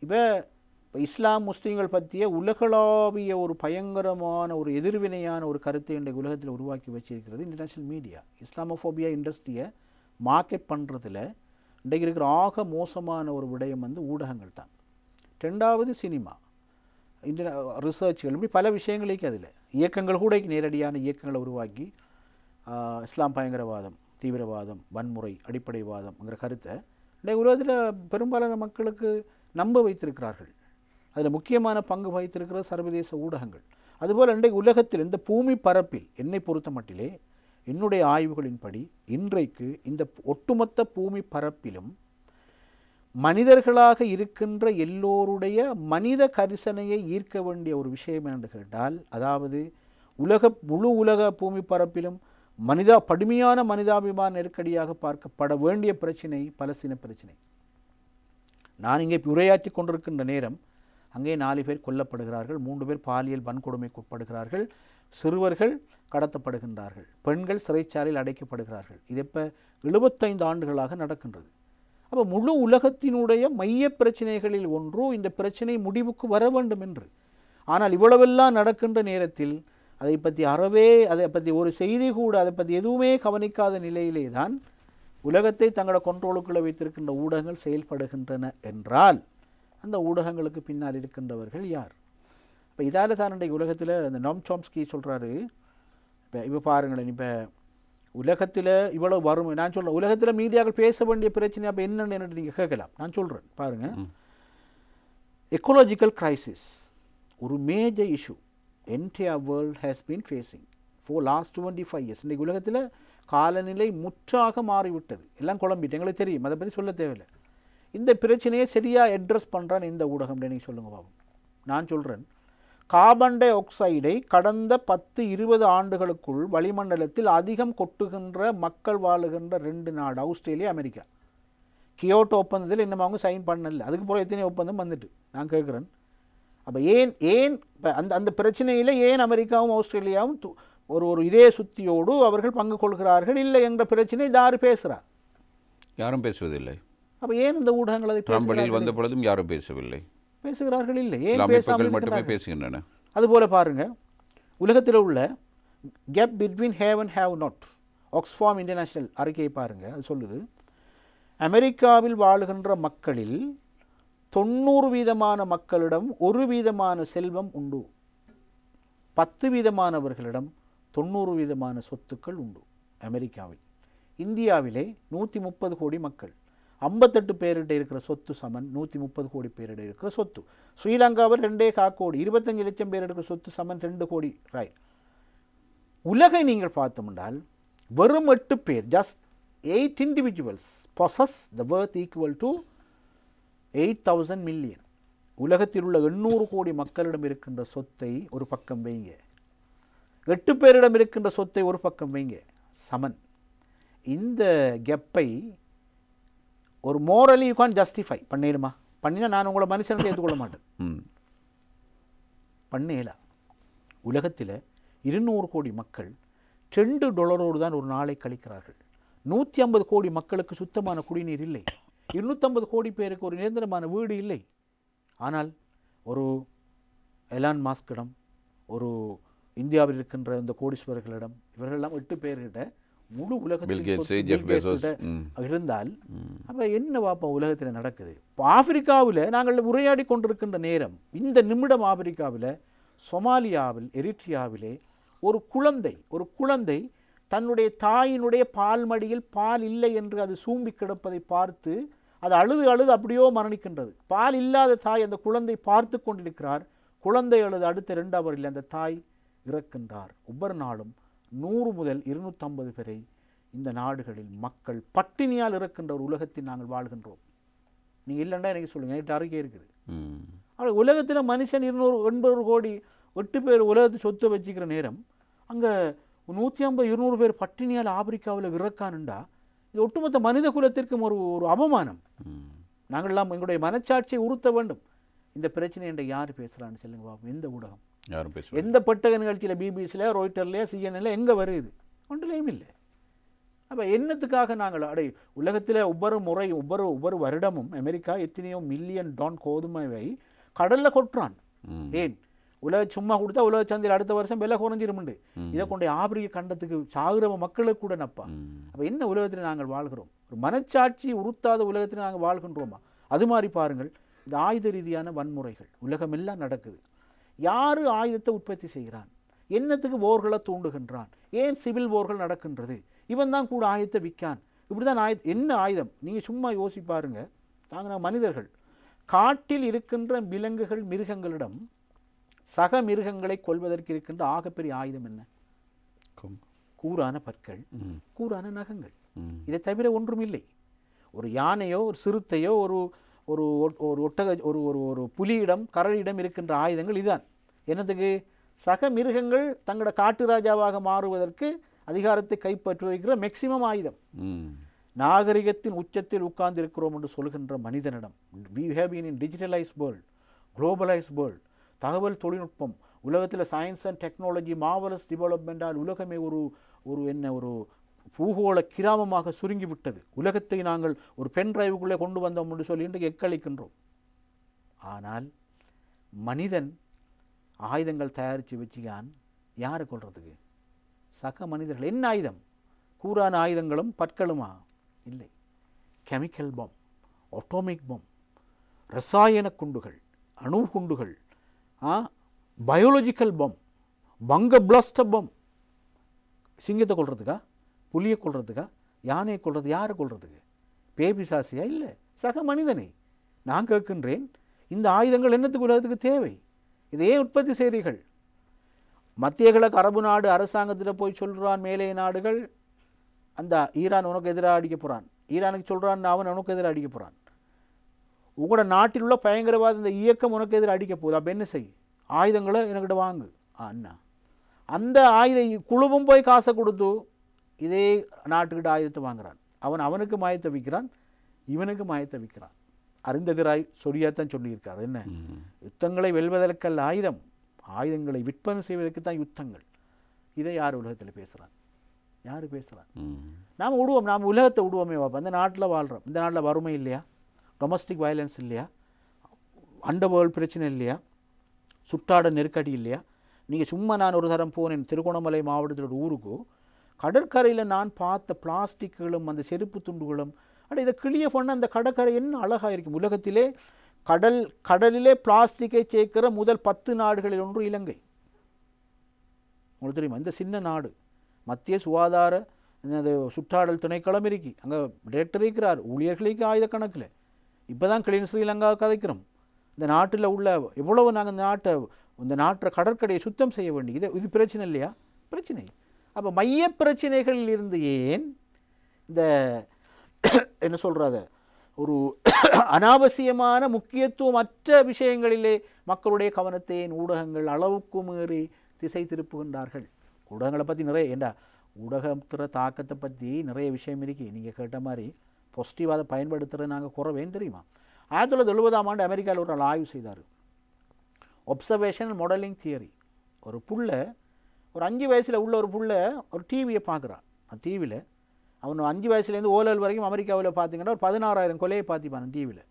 இப்போ இஸ்லாம் முஸ்லீம்கள் பற்றிய உலகளாவிய ஒரு பயங்கரமான ஒரு எதிர்வினையான ஒரு கருத்தை இன்றைக்கு உலகத்தில் உருவாக்கி வச்சிருக்கிறது இன்டர்நேஷ்னல் மீடியா. இஸ்லாமோஃபோபியா இண்டஸ்ட்ரியை மார்க்கெட் பண்ணுறதுல இன்றைக்கு இருக்கிற ஆக மோசமான ஒரு விடயம் வந்து ஊடகங்கள் தான். ரெண்டாவது சினிமா, ரிசர்ச்கள், இப்படி பல விஷயங்களுக்கு அதில் இயக்கங்கள் கூட நேரடியான இயக்கங்களை உருவாக்கி இஸ்லாம் பயங்கரவாதம், தீவிரவாதம், வன்முறை, அடிப்படைவாதம்ங்கிற கருத்தை இன்றைக்கு உலகத்தில் பெரும்பாலான மக்களுக்கு நம்ப வைத்திருக்கிறார்கள். அதில் முக்கியமான பங்கு வகித்திருக்கிறது சர்வதேச ஊடகங்கள். அதுபோல் இன்றைக்கு உலகத்தில் இந்த பூமி பரப்பில் என்னை பொறுத்த மட்டிலே, என்னுடைய ஆய்வுகளின்படி இன்றைக்கு இந்த ஒட்டுமொத்த பூமி பரப்பிலும் மனிதர்களாக இருக்கின்ற எல்லோருடைய மனித கரிசனையை ஈர்க்க வேண்டிய ஒரு விஷயம் என்று கேட்டால், அதாவது முழு உலக பூமி பரப்பிலும் கடுமையான மனிதாபிமான நெருக்கடியாக பார்க்கப்பட வேண்டிய பிரச்சினை பலஸ்தீன பிரச்சினை. நான் இங்கே உரையாற்றி கொண்டிருக்கின்ற நேரம் அங்கே 4 பேர் கொல்லப்படுகிறார்கள், 3 பேர் பாலியல் வன்கொடுமைக்கு உட்படுகிறார்கள், சிறுவர்கள் கடத்தப்படுகின்றார்கள், பெண்கள் சிறைச்சாலையில் அடைக்கப்படுகிறார்கள். இது இப்போ 75 ஆண்டுகளாக நடக்கின்றது. அப்போ முழு உலகத்தினுடைய மைய பிரச்சனைகளில் ஒன்று இந்த பிரச்சனை முடிவுக்கு வர வேண்டும் என்று. ஆனால் இவ்வளவெல்லாம் நடக்கின்ற நேரத்தில் அதை பற்றி ஒரு செய்தி கூட, அதை பற்றி எதுவுமே கவனிக்காத நிலையிலே தான் உலகத்தை தங்களோட கண்ட்ரோலுக்குள்ளே வைத்திருக்கின்ற ஊடகங்கள் செயல்படுகின்றன என்றால் அந்த ஊடகங்களுக்கு பின்னால் இருக்கின்றவர்கள் யார்? இப்போ இதால் தான் இன்றைக்கு உலகத்தில் இந்த நோம் சாம்ஸ்கி சொல்கிறாரு, இப்போ பாருங்களேன், இப்போ உலகத்தில் இவ்வளோ வறுமை, நான் சொல்கிறேன் உலகத்தில் மீடியாக்கள் பேச வேண்டிய பிரச்சனை அப்போ என்னென்னு நீங்கள் கேட்கலாம். நான் சொல்கிறேன் பாருங்கள், எக்கோலாஜிக்கல் கிரைசிஸ் ஒரு major issue entire world has been facing for last 25 years. இன்றைக்கு உலகத்தில் காலநிலை முற்றாக மாறிவிட்டது, எல்லாம் குழம்பிட்டு எங்களுக்கு தெரியும், அதை பற்றி சொல்ல தேவையில்லை. இந்த பிரச்சனையை சரியாக அட்ரஸ் பண்ணுறான்னு இந்த ஊடகம் நீங்கள் சொல்லுங்கள் பாபு. நான் சொல்கிறேன், கார்பன் டை ஆக்சைடை கடந்த 10-20 ஆண்டுகளுக்குள் வளிமண்டலத்தில் அதிகம் கொட்டுகின்ற மக்கள் வாழுகின்ற 2 நாடு ஆஸ்திரேலியா, அமெரிக்கா. கியோட்டோ ஒப்பந்தத்தில் இன்னும் அவங்க சைன் பண்ணல, அதுக்கு போகிற எத்தனை ஒப்பந்தம் வந்துட்டு. நான் கேட்குறேன், அப்போ ஏன் இப்போ அந்த பிரச்சனையில் ஏன் அமெரிக்காவும் ஆஸ்திரேலியாவும் ஒரு இதே சுத்தியோடு அவர்கள் பங்கு கொள்கிறார்கள் இல்லை என்ற பிரச்சனை யார் பேசுகிறா? யாரும் பேசுவதில்லை. அப்போ ஏன் இந்த ஊடகங்கள் அதை வெளியில் வந்த பொழுதும் யாரும் பேசுகிறார்கள் இல்லை, ஏன் பேசாமல் மட்டுமே பேசுகின்றன? அதுபோல் பாருங்கள், உலகத்தில் உள்ள gap between have and have not, Oxfam international அறிக்கையை பாருங்கள். அது சொல்லுது, அமெரிக்காவில் வாழுகின்ற மக்களில் 90% மக்களிடம் 1% செல்வம் உண்டு. 10% 90% சொத்துக்கள் உண்டு அமெரிக்காவில். இந்தியாவிலே 130 கோடி மக்கள், 58 பேரிட இருக்கிற சொத்து சமன் 130 கோடி பேரிட இருக்கிற சொத்து. ஸ்ரீலங்காவில் 2.25 கோடி, 25 லட்சம் பேர் இருக்கிற சொத்து சமன் 2 கோடி ராய். உலகை நீங்கள் பார்த்தோம்னால் வெறும் 8 பேர், just 8 individuals possess the worth equal to 8,000 million. உலகத்தில் உள்ள 800 கோடி மக்களிடம் இருக்கின்ற சொத்தை ஒரு பக்கம் வைங்க, 8 பேரிடம் இருக்கின்ற சொத்தை ஒரு பக்கம் வைங்க, சமன். இந்த கெப்பை ஒரு மோரலி யூ கான் ஜஸ்டிஃபை பண்ணிடுமா? பண்ணினா நான் உங்களை மனுஷனுக்கு ஏற்றுக்கொள்ள மாட்டேன். பண்ணேலா. உலகத்தில் 200 கோடி மக்கள் $2 தான் ஒரு நாளை கழிக்கிறார்கள். 150 கோடி மக்களுக்கு சுத்தமான குடிநீர் இல்லை. 250 கோடி பேருக்கு ஒரு நிரந்தரமான வீடு இல்லை. ஆனால் ஒரு எலான் மாஸ்கிடம், ஒரு இந்தியாவில் இருக்கின்ற இந்த கோடீஸ்வரர்களிடம், இவர்களெல்லாம் 8 பேர்கிட்ட முழு உலகத்தில் இருந்தால் அப்போ என்ன வாப்பா உலகத்தில் நடக்குது? ஆப்பிரிக்காவில் நாங்கள் உரையாடி கொண்டிருக்கின்ற நேரம், இந்த நிமிடம் ஆப்பிரிக்காவில், சொமாலியாவில், எரிட்ரியாவிலே ஒரு குழந்தை தன்னுடைய தாயினுடைய பால் மடியில் பால் இல்லை என்று அது சூம்பி கிடப்பதை பார்த்து அது அழுது அப்படியோ மரணிக்கின்றது. பால் இல்லாத தாய் அந்த குழந்தை பார்த்து கொண்டிருக்கிறார். குழந்தை அழுது அடுத்த 2 ஹவரில் அந்த தாய் இறக்கின்றார். ஒவ்வொரு நாளும் 100 முதல் 250 பேரை இந்த நாடுகளில் மக்கள் பட்டினியால் இறக்கின்ற ஒரு உலகத்தில் நாங்கள் வாழ்கின்றோம். நீங்கள் இல்லைன்னா எனக்கு சொல்லுங்கள், நேற்று அறிக்கை இருக்குது. ஆனால் உலகத்தில் மனுஷன் 280 கோடி 8 பேர் உலகத்தை சொத்து வச்சுக்கிற நேரம் அங்கே 150-200 பேர் பட்டினியால் ஆப்பிரிக்காவில் இறக்கானுண்டா இது ஒட்டுமொத்த மனித குலத்திற்கும் ஒரு அவமானம். நாங்கள்லாம் எங்களுடைய மனச்சாட்சியை உறுத்த வேண்டும். இந்த பிரச்சனை என்ற யார் பேசுகிறான்னு சொல்லுங்க பாப்போம். எந்த ஊடகம், எந்த பெட்டக நிகழ்ச்சியில், பிபிசியில், ராய்ட்டர்லையா, சிஎன்எல்ல எங்கே வருது? ஒன்றிலையும் இல்லை. அப்போ என்னத்துக்காக நாங்கள் உலகத்தில் ஒவ்வொரு வருடமும் அமெரிக்கா எத்தனையோ மில்லியன் டன் கோதுமையை கடலில் கொட்டுறான். ஏன்? உலக சும்மா கொடுத்தா உலக சந்தையில் அடுத்த வருஷம் விலை குறைஞ்சிருமுண்டு. இதை கொண்டு ஆப்பிரிக்க கண்டத்துக்கு சாகுற மக்களுக்கு கூட நப்பா. அப்போ என்ன உலகத்தில் நாங்கள் வாழ்கிறோம்? ஒரு மனச்சாட்சி உறுத்தாத உலகத்தில் நாங்கள் வாழ்கின்றோமா? அது மாதிரி பாருங்கள், இந்த ஆயுத ரீதியான வன்முறைகள் உலகமெல்லாம் நடக்குது. யார் ஆயுதத்தை உற்பத்தி செய்கிறான்? என்னத்துக்கு போர்களை தூண்டுகின்றான்? ஏன் சிவில் போர்கள் நடக்கின்றது? இவன் தான் கூட ஆயுதத்தை விற்கான். இப்படி தான் என்ன ஆயுதம்? நீங்கள் சும்மா யோசிப்பாருங்க. நாங்கள் மனிதர்கள் காட்டில் இருக்கின்ற விலங்குகள், மிருகங்களிடம் சக மிருகங்களை கொல்வதற்கு இருக்கின்ற ஆகப்பெரிய ஆயுதம் என்ன? கூரான பற்கள், கூரான நகங்கள். இதை தவிர ஒன்றும் இல்லை. ஒரு யானையோ, ஒரு சிறுத்தையோ, ஒரு ஒரு ஒட்டக, ஒரு புலியிடம், கரடியிடம் இருக்கின்ற ஆயுதங்கள் இதுதான். என்னதுக்கு? சக மிருகங்கள் தங்களோட காட்டு ராஜாவாக மாறுவதற்கு அதிகாரத்தை கைப்பற்றி வைக்கிற மேக்சிமம் ஆயுதம். நாகரிகத்தின் உச்சத்தில் உட்கார்ந்து இருக்கிறோம் என்று சொல்கின்ற மனிதனிடம், we have been in digitalized world, globalized world, தகவல் தொழில்நுட்பம், உலகத்தில் சயின்ஸ் அண்ட் டெக்னாலஜி மார்வலஸ் டெவலப்மெண்டால் உலகமே ஒரு பூகோள கிராமமாக சுருங்கிவிட்டது. உலகத்தை நாங்கள் ஒரு பென் டிரைவுக்குள்ளே கொண்டு வந்தோம் என்று சொல்லி இன்றைக்கு எக்களிக்கின்றோம். ஆனால் மனிதன் ஆயுதங்கள் தயாரித்து வச்சுக்கான். யாரை கொள்றதுக்கு? சக மனிதர்கள். என்ன ஆயுதம்? கூரான ஆயுதங்களும் பற்களுமா? இல்லை. கெமிக்கல் பாம், ஆட்டோமிக் பாம், ரசாயன குண்டுகள், அணு குண்டுகள், பயோலஜிக்கல் பாம், பங்க பிளாஸ்டர் பாம். சிங்கத்தை கொள்றதுக்கா? புலியை கொள்றதுக்கா? யானையை கொள்றது? யாரை கொள்றதுக்கு? பேபி சாசியா? இல்லை, சக மனிதனை. நான் கேட்கின்றேன், இந்த ஆயுதங்கள் என்னத்துக்கு உலகத்துக்கு தேவை? இதையே உற்பத்தி செய்கிறீர்கள். மத்திய கிழக்கு அரபு நாடு அரசாங்கத்தில் போய் சொல்கிறான், மேலே நாடுகள் அந்த ஈரான் உனக்கு எதிராக அடிக்க போகிறான், ஈரானுக்கு சொல்கிறான் அவன் உனக்கு எதிராக அடிக்க போகிறான், உங்களோட நாட்டில் உள்ள பயங்கரவாத இந்த இயக்கம் உனக்கு எதிராக அடிக்க போகுது. அப்போ என்ன செய்? ஆயுதங்களை என்கிட்ட வாங்கு. அண்ணா அந்த ஆயுத குழுவும் போய் காசை கொடுத்து இதே நாட்டுக்கிட்ட ஆயுதத்தை வாங்குறான். அவனுக்கு மாயத்தை விற்கிறான், இவனுக்கு மாயத்தை விற்கிறான். அருந்ததிராய் சொடியாத்தான் சொல்லியிருக்கார். என்ன? யுத்தங்களை வெல்வதற்கல்ல ஆயுதம், ஆயுதங்களை விற்பனை செய்வதற்கு தான் யுத்தங்கள். இதை யார் உலகத்தில் பேசுகிறான்? யார் பேசுகிறான்? நாம் விடுவோம், நாம் உலகத்தை விடுவோமே வாப்பா. அந்த நாட்டில் வாழ்கிறோம். இந்த நாட்டில் வறுமை இல்லையா? டொமஸ்டிக் வயலன்ஸ் இல்லையா? அண்டர் வேர்ல்டு பிரச்சனை இல்லையா? சுற்றாட நெருக்கடி இல்லையா? நீங்கள் சும்மா, நான் ஒரு தரம் போனேன் திருகோணமலை மாவட்டத்தில் ஒரு ஊருக்கு, கடற்கரையில் நான் பார்த்த பிளாஸ்டிக்குகளும் அந்த செருப்பு துண்டுகளும், இதை கிளிய பண்ண அந்த கடற்கரை என்ன அழகாக இருக்கும். உலகத்திலே கடலிலே பிளாஸ்டிக்கை சேர்க்கிற முதல் 10 நாடுகளில் ஒன்று இலங்கை. உங்களுக்கு தெரியுமா? இந்த சின்ன நாடு, மத்திய சுகாதார சுற்றாடல் திணைக்களம் இருக்கு, அங்கே டிரெக்டர் இருக்கிறார், ஊழியர்களுக்கு ஆயிரக்கணக்கில். இப்போ தான் கிளீன் ஸ்ரீலங்கா கதைக்கிறோம். இந்த நாட்டில் உள்ள எவ்வளவு நாங்கள் இந்த நாட்டை கடற்கரையை சுத்தம் செய்ய வேண்டிய இது பிரச்சனை இல்லையா? பிரச்சனை. அப்போ மைய பிரச்சனைகளில் இருந்து ஏன் இந்த என்ன சொல்கிறத ஒரு அனாவசியமான முக்கியத்துவமற்ற விஷயங்களிலே மக்களுடைய கவனத்தை ஊடகங்கள் அளவுக்கு மீறி திசை திருப்புகின்றார்கள்? ஊடகங்களை பற்றி நிறைய ஏண்டா ஊடகத்துற தாக்கத்தை பற்றி நிறைய விஷயம் இருக்குது. நீங்கள் கேட்ட மாதிரி பாசிட்டிவாக அதை பயன்படுத்துகிற நாங்கள் குறவேன்னு தெரியுமா? 1970ஆம் ஆண்டு அமெரிக்காவில் ஒரு ஆய்வு செய்தார். ஒப்சர்வேஷனல் மாடலிங் தியரி. ஒரு புள்ள, ஒரு 5 வயசில் உள்ள ஒரு புள்ள ஒரு டிவியை பார்க்குறான். அந்த டிவியில் அவன் 5 வயசுலேருந்து ஓலல் வரைக்கும் அமெரிக்காவில் பார்த்தீங்கன்னா ஒரு 16,000 கொலையை பார்த்திப்பான் டிவியில்.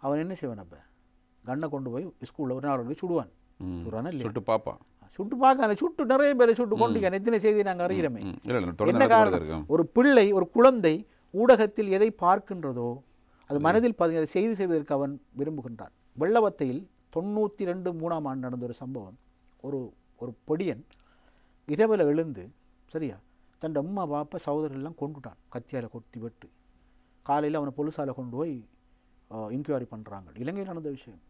அவன் என்ன செய்வான்? அப்போ கண்ணை கொண்டு போய் ஸ்கூலில் ஒரு நாள் போய் சுடுவான். சுடுறானா இல்லை? சுட்டு பார்ப்பான். சுட்டு பார்க்க சுட்டு நிறைய பேரை சுட்டு கொண்டு எத்தனை செய்தி நாங்கள் அறிகிறோமே. என்ன காரணம்? ஒரு பிள்ளை, ஒரு குழந்தை ஊடகத்தில் எதை பார்க்கின்றதோ அது மனதில் அதை செய்தி செய்வதற்கு அவன் விரும்புகின்றான். வெள்ளவத்தையில் 92-3ஆம் ஆண்டு நடந்த ஒரு சம்பவம். ஒரு பொடியன் இரவில் எழுந்து சரியா தன் அம்மா பாப்பா சகோதரெல்லாம் கொண்டுட்டான், கத்தியால் கொத்தி வெட்டு. காலையில் அவனை பொலிசால கொண்டு போய் இன்கொயரி பண்ணுறாங்க. இலங்கையில் நடந்த விஷயம்.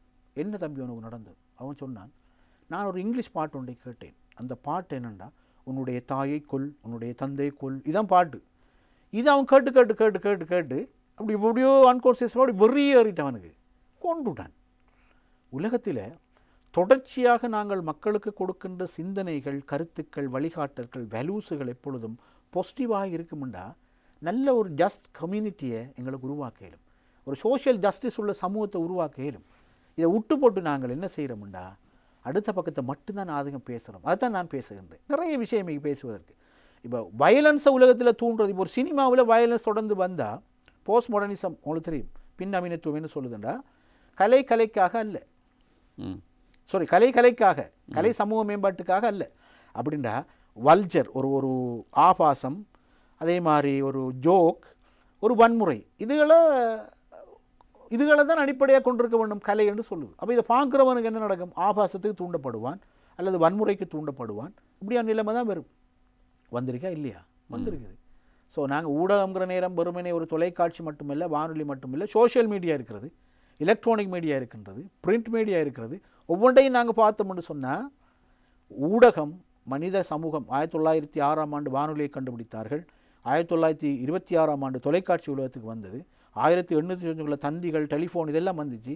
என்ன தம்பி உனக்கு நடந்தது? அவன் சொன்னான், நான் ஒரு இங்கிலீஷ் பாட்டு ஒன்றை கேட்டேன். அந்த பாட்டு என்னென்னா, உன்னுடைய தாயை கொல், உன்னுடைய தந்தையை கொல், இதான் பாட்டு. இது அவன் கேட்டு கேட்டு கேட்டு கேட்டு கேட்டு அப்படி எப்படியோ அன்கான்சியஸாக அப்படி வெறியேறிட்டு அவனுக்கு கொண்டுட்டான். உலகத்தில் தொடர்ச்சியாக நாங்கள் மக்களுக்கு கொடுக்கின்ற சிந்தனைகள், கருத்துக்கள், வழிகாட்டல்கள், வேல்யூஸுகள் எப்பொழுதும் பாசிட்டிவாக இருக்குமுண்டா நல்ல ஒரு ஜஸ்ட் கம்யூனிட்டியை எங்களுக்கு உருவாக்க இயலும், ஒரு சோஷியல் ஜஸ்டிஸ் உள்ள சமூகத்தை உருவாக்க இயலும். இதை விட்டு போட்டு நாங்கள் என்ன செய்கிறோம்டா அடுத்த பக்கத்தை மட்டும்தான் அதிகம் பேசுகிறோம். அதுதான் நான் பேசுகின்றேன். நிறைய விஷயம் பேசுவதற்கு. இப்போ வயலன்ஸை உலகத்தில் தூண்டுறது, இப்போ ஒரு சினிமாவில் வயலன்ஸ் தொடர்ந்து வந்தால் போஸ்ட் மாடர்னிசம் உங்களுக்கு தெரியும், பின் நவீனத்துவம் என்ன சொல்லுதுண்டா, கலைக்காக அல்ல, கலைக்காக, கலை சமூக மேம்பாட்டுக்காக அல்ல அப்படின்றா வல்ஜர் ஒரு ஆபாசம், அதே மாதிரி ஒரு ஜோக், ஒரு வன்முறை, இதுகளை தான் அடிப்படையாக கொண்டிருக்க வேண்டும் கலை என்று சொல்லுது. அப்போ இதை பார்க்குறவனுக்கு என்ன நடக்கும்? ஆபாசத்துக்கு தூண்டப்படுவான் அல்லது வன்முறைக்கு தூண்டப்படுவான். இப்படியான நிலைமை தான் வரும். வந்திருக்கா இல்லையா? வந்திருக்குது. ஸோ நாங்கள் ஊடகங்கிற நேரம் வெறுமனே ஒரு தொலைக்காட்சி மட்டுமில்லை, வானொலி மட்டுமில்லை, சோஷியல் மீடியா இருக்கிறது, எலக்ட்ரானிக் மீடியா இருக்கின்றது, பிரிண்ட் மீடியா இருக்கிறது. ஒவ்வொன்றையும் நாங்கள் பார்த்தோம்னு சொன்னால் ஊடகம் மனித சமூகம் 1906ஆம் ஆண்டு வானொலியை கண்டுபிடித்தார்கள். 1926ஆம் ஆண்டு தொலைக்காட்சி உலகத்துக்கு வந்தது. 1890 தந்திகள், டெலிஃபோன் இதெல்லாம் வந்துச்சு.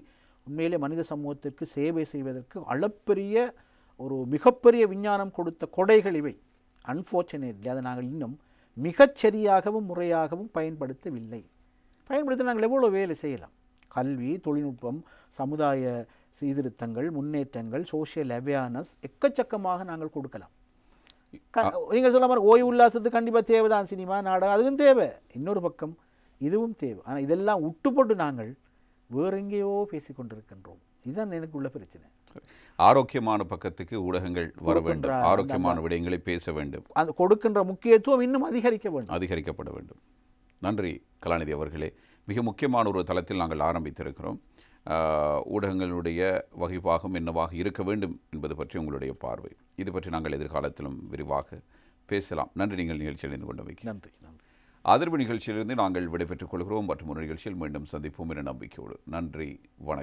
உண்மையிலே மனித சமூகத்திற்கு சேவை செய்வதற்கு அளப்பெரிய ஒரு மிகப்பெரிய விஞ்ஞானம் கொடுத்த கொடைகள் இவை. அன்ஃபார்ச்சுனேட்லி அதை நாங்கள் இன்னும் மிகச்சரியாகவும் முறையாகவும் பயன்படுத்தவில்லை. பயன்படுத்த நாங்கள் எவ்வளோ வேலை செய்யலாம். கல்வி, தொழில்நுட்பம், சமுதாய சீர்திருத்தங்கள், முன்னேற்றங்கள், சோஷியல் அவேர்னஸ் எக்கச்சக்கமாக நாங்கள் கொடுக்கலாம். நீங்கள் சொல்ல மாதிரி ஓய்வு உல்லாசத்துக்கு கண்டிப்பாக தேவை தான், சினிமா, நாடகம், அதுவும் தேவை. இன்னொரு பக்கம் இதுவும் தேவை. ஆனால் இதெல்லாம் விட்டுப்பட்டு நாங்கள் வேற எங்கேயோ பேசிக்கொண்டிருக்கின்றோம். இதுதான் எனக்கு உள்ள பிரச்சனை. ஆரோக்கியமான பக்கத்துக்கு ஊடகங்கள் வர வேண்டும், ஆரோக்கியமான விடயங்களை பேச வேண்டும், அது கொடுக்கின்ற முக்கியத்துவம் இன்னும் அதிகரிக்கப்பட வேண்டும். நன்றி கலாநிதி அவர்களே. மிக முக்கியமான ஒரு தளத்தில் நாங்கள் ஆரம்பித்திருக்கிறோம். ஊடகங்களுடைய வகைப்பாகம் என்னவாக இருக்க வேண்டும் என்பது பற்றி உங்களுடைய பார்வை, இது பற்றி நாங்கள் எதிர்காலத்திலும் விரிவாக பேசலாம். நன்றி. நீங்கள் நிகழ்ச்சியில் இணைந்து கொண்டமைக்கு நன்றி. அதிர்வு நிகழ்ச்சியிலிருந்து நாங்கள் விடைபெற்றுக் கொள்கிறோம். மற்றும் ஒரு நிகழ்ச்சியில் மீண்டும் சந்திப்போம் என நம்பிக்கையோடு. நன்றி, வணக்கம்.